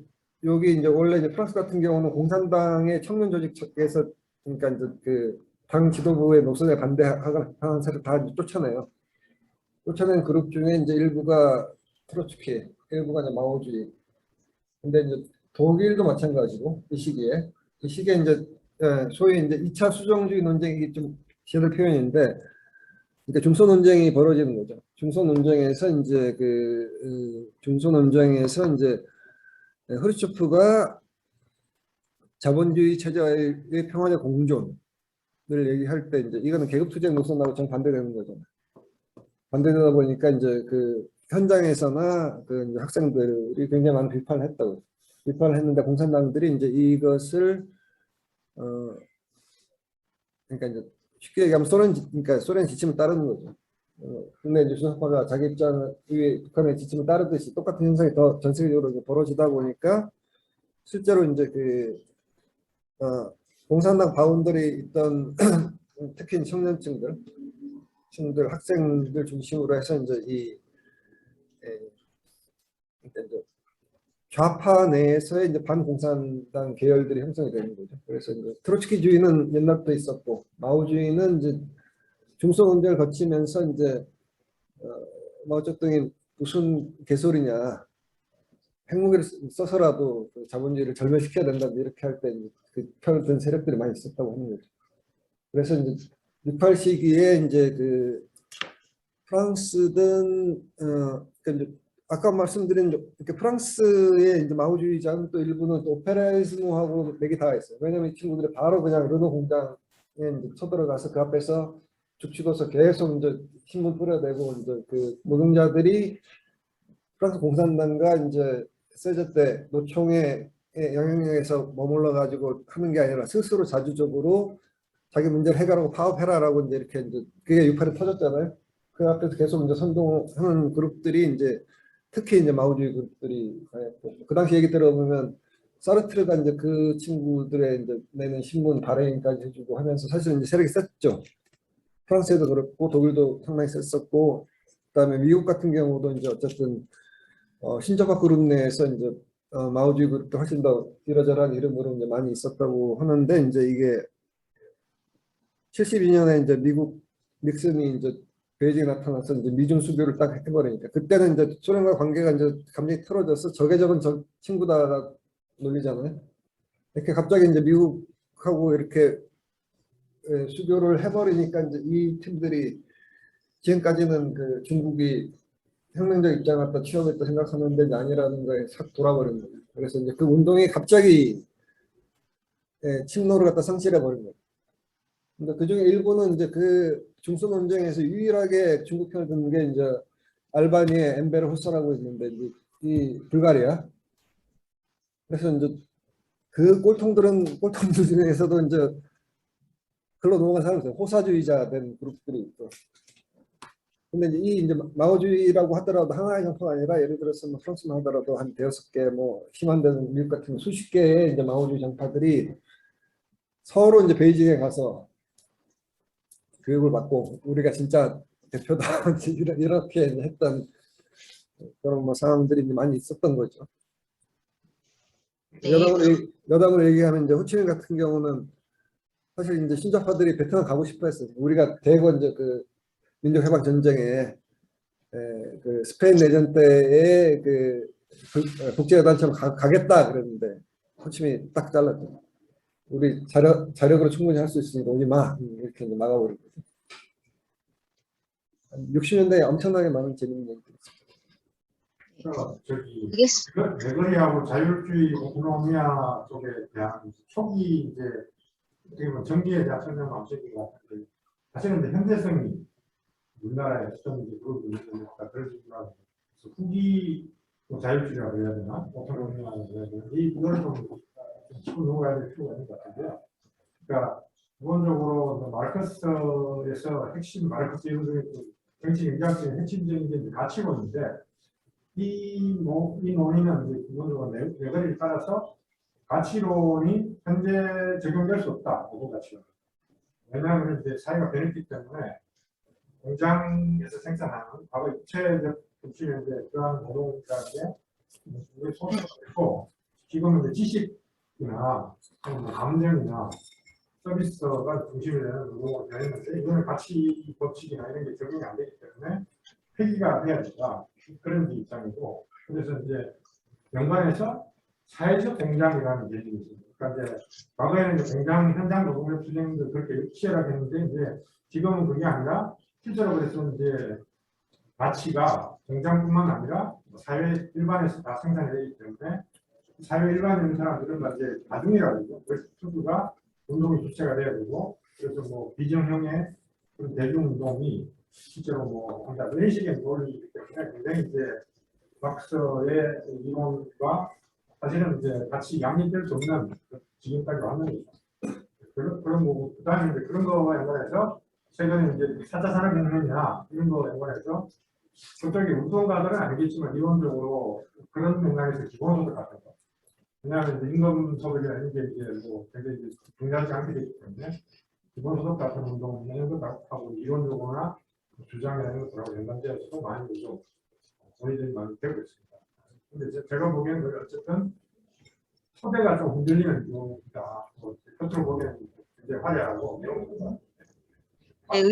여기 이제 원래 이제 프랑스 같은 경우는 공산당의 청년 조직 측에서 그러니까 이제 그 당 지도부의 노선에 반대하는 사람을 다 쫓아내요. 쫓아낸 그룹 중에 이제 일부가 트로츠키, 일부가 이제 마오주의. 근데 이제 독일도 마찬가지고 이 시기에 이제 소위 이제 2차 수정주의 논쟁이 좀 제대로 표현인데, 그러니까 중소 논쟁이 벌어지는 거죠. 중소 논쟁에서 이제 흐르츠초프가 자본주의 체제의 평화적 공존을 얘기할 때 이제 이거는 계급투쟁 노선하고 정반대되는 거잖아요. 반대되다 보니까 이제 그 현장에서나 그 이제 학생들이 굉장히 많은 비판을 했다고. 비판을 했는데 공산당들이 이제 이것을 그러니까 이제 쉽게 얘기하면 그러니까 소련 지침을 따르는 거죠. 국내 이제 주석파가 자기 입장을 북한의 지침을 따르듯이 똑같은 현상이 더 전 세계적으로 이제 벌어지다 보니까 실제로 이제 공산당 바운더리 있던 특히 청년층들, 학생들 중심으로 해서 이제 그러니까 이제 좌파 내에서의 이제 반공산당 계열들이 형성이 되는 거죠. 그래서 이제 트로츠키주의는 옛날부터 있었고 마오주의는 이제 중소 논쟁을 거치면서 이제 마오쩌둥이 무슨 개소리냐, 핵무기를 써서라도 그 자본주의를 절멸시켜야 된다 이렇게 할 때 그 편을 든 세력들이 많이 있었다고 하는 거죠. 그래서 이제 68 시기에 이제 그 프랑스든 그러니까 이제 아까 말씀드린 이렇게 프랑스의 이제 마오주의자는 또 일부는 또 오페라이즘하고 맥이 다 있어요. 왜냐하면 이 친구들이 바로 그냥 르노 공장에 이제 쳐들어가서 그 앞에서 죽치고서 계속 이제 신문 뿌려대고 이제 그 노동자들이 프랑스 공산당과 이제 세제 때 노총의 영향력에서 머물러 가지고 하는 게 아니라 스스로 자주적으로 자기 문제를 해결하고 파업해라라고 이제 이렇게 이제 그게 68에 터졌잖아요. 그 앞에서 계속 이제 선동하는 그룹들이 이제 특히 이제 마오주의 그룹들이 그 당시 얘기 들어보면 사르트르가 이제 그 친구들의 이제 내는 신문 발행까지 해주고 하면서 사실 이제 세력이 셌죠. 프랑스에도 그렇고 독일도 상당히 셌었고 그다음에 미국 같은 경우도 이제 어쨌든 신적화 그룹 내에서 이제 마오주의 그룹도 훨씬 더 이러저러한 이름으로 이제 많이 있었다고 하는데 이제 이게 72년에 이제 미국 닉슨이 이제 베이징에 나타나서 이제 미중 수교를 딱 해버리니까 그때는 이제 소련과 관계가 이제 감정이 틀어져서 적외적은 저 친구다가 놀리잖아요. 이렇게 갑자기 이제 미국하고 이렇게 수교를 해버리니까 이제 이 팀들이 지금까지는 그 중국이 혁명적 입장을 갖다 취하겠다 생각하는데 이제 아니라는 거에 싹 돌아버린 거예요. 그래서 이제 그 운동이 갑자기 침노를 갖다 상실해 버린 거예요. 근데 그 중에 일부는 이제 그 중소 논쟁에서 유일하게 중국 편을 드는 게 이제 알바니의 엠베르 호사라고 있는데 이제 이 불가리아. 그래서 이제 그 꼴통들 중에서도 이제 글로 넘어간 사람이 있어요. 호사주의자 된 그룹들이 있고. 근데 이제 마오주의라고 하더라도 하나의 정파가 아니라 예를 들어서 뭐 프랑스만 하더라도 한 5개 뭐 심한 데는 미국 같은 수십 개의 이제 마오주의 정파들이 서로 이제 베이징에 가서 교육을 받고 우리가 진짜 대표다 이렇게 했던 그런 뭐 상황들이 이제 많이 있었던 거죠. 네. 여담으로 얘기하면 이제 호치민 같은 경우는 사실 이제 신적파들이 베트남 가고 싶어 했어요. 우리가 대거 이제 그 민족해방 전쟁에 그 스페인 내전 때에 그 국제여단처럼 가겠다 그랬는데 호치민이 딱 잘랐죠. 우리 자력으로 충분히 할 수 있으니까 오지 마 이렇게 이제 막아버린 거죠. 60년대에 엄청나게 많은 재밌는 얘기들이 있습니다. 저기 알겠습니다. 베거리하고 자율주의 오토노미아 쪽에 대한 초기 이제 어떻게 보면 정기에 대한 설명을 마치는 것 같은데 사실은 이제 현대성이 우리나라에 어떤 이제 그런 문제가 그러시구나. 후기 자율주의라고 해야 되나 오토노미아라고 해야 되나 이걸 좀 짚고 넘어가야 될 필요가 있는 것 같은데요. 그러니까 기본적으로 마르크스에서 핵심 마르크스 이론적인 정치 경제학적인 핵심적인 게 가치론인데 이 논의는 이제 기본적으로 레벨에 따라서 가치론이 현재 적용될 수 없다. 모든 가치론. 왜냐하면 이제 사회가 변했기 때문에 공장에서 생산하는 과거 입체적 보시면 이제 그러한 노동이라는 게 우리 소득이 있고 지금은 이제 지식이나 감정이나 서비스가 중심이 되는 노동으로 변했는데 이거는 가치 법칙이나 이런 게 적용이 안 되기 때문에 폐기가 돼야 된다. 그런 입장이고 그래서 이제 연관해서 사회적 공장이라는 개념이 있습니다. 그러니까 이제 과거에는 이제 공장 현장 노동력 투쟁도 그렇게 치열하게 했는데 이제 지금은 그게 아니라 실제로 그래서 이제 가치가 공장뿐만 아니라 사회 일반에서 다 생산이 되기 때문에 사회 일반에 있는 사람들은 이제 다중이라고 하죠. 그래서 투구가 운동이 주체가 돼야 되고 그래서 뭐 비정형의 그런 대중운동이 실제로 뭐 한다 이런 식의 논리이기 때문에 굉장히 이제 막스의 이론과 사실은 이제 같이 양립될 수 없는 지금까지 왔는 그런 거고, 그다음에 이제 그런 거와 연관해서 최근에 이제 4차 산업혁명이나 이런 거 연관해서 저쪽에 운동가들은 아니겠지만 이론적으로 그런 맥락에서 기본소득 같은 거. 왜냐하면 이제 임금소득이나 이런 게 이제 뭐 되게 이제 중요하지 않게 되기 때문에 기본소득 같은 운동 이런 것하고 이론적으로나 주장이나 이런 것들하고 연관되어서도 많이 좀 고민들이 많이 되고 있습니다. 근데 제가 보기에는 어쨌든 초대가 좀 흔들리는 경우다. 뭐 겉으로 보기에는 굉장히 화려하고 이런 겁니다. 네,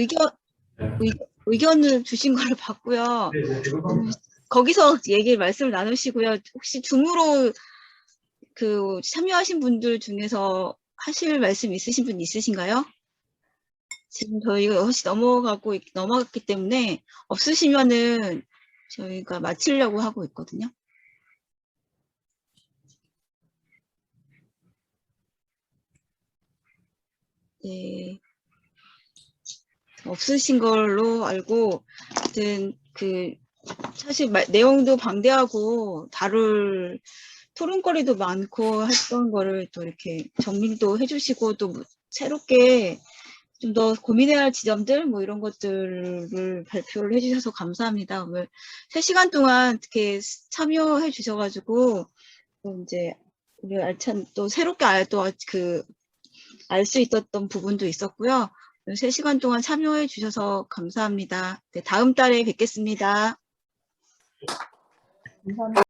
의견을 주신 걸 봤고요. 네, 네, 그건 거기서 말씀을 나누시고요. 혹시 줌으로 그 참여하신 분들 중에서 하실 말씀 있으신 분 있으신가요? 지금 저희가 6시 넘어갔기 때문에 없으시면은 저희가 마치려고 하고 있거든요. 네. 없으신 걸로 알고, 아무튼 사실 내용도 방대하고 다룰 토론거리도 많고 했던 거를 또 이렇게 정리도 해주시고 또 새롭게 좀 더 고민해야 할 지점들 뭐 이런 것들을 발표를 해주셔서 감사합니다. 오늘 3시간 동안 이렇게 참여해 주셔가지고 또 이제 우리 알찬 또 새롭게 알 수 있었던 부분도 있었고요. 3시간 동안 참여해 주셔서 감사합니다. 네, 다음 달에 뵙겠습니다. 감사합니다.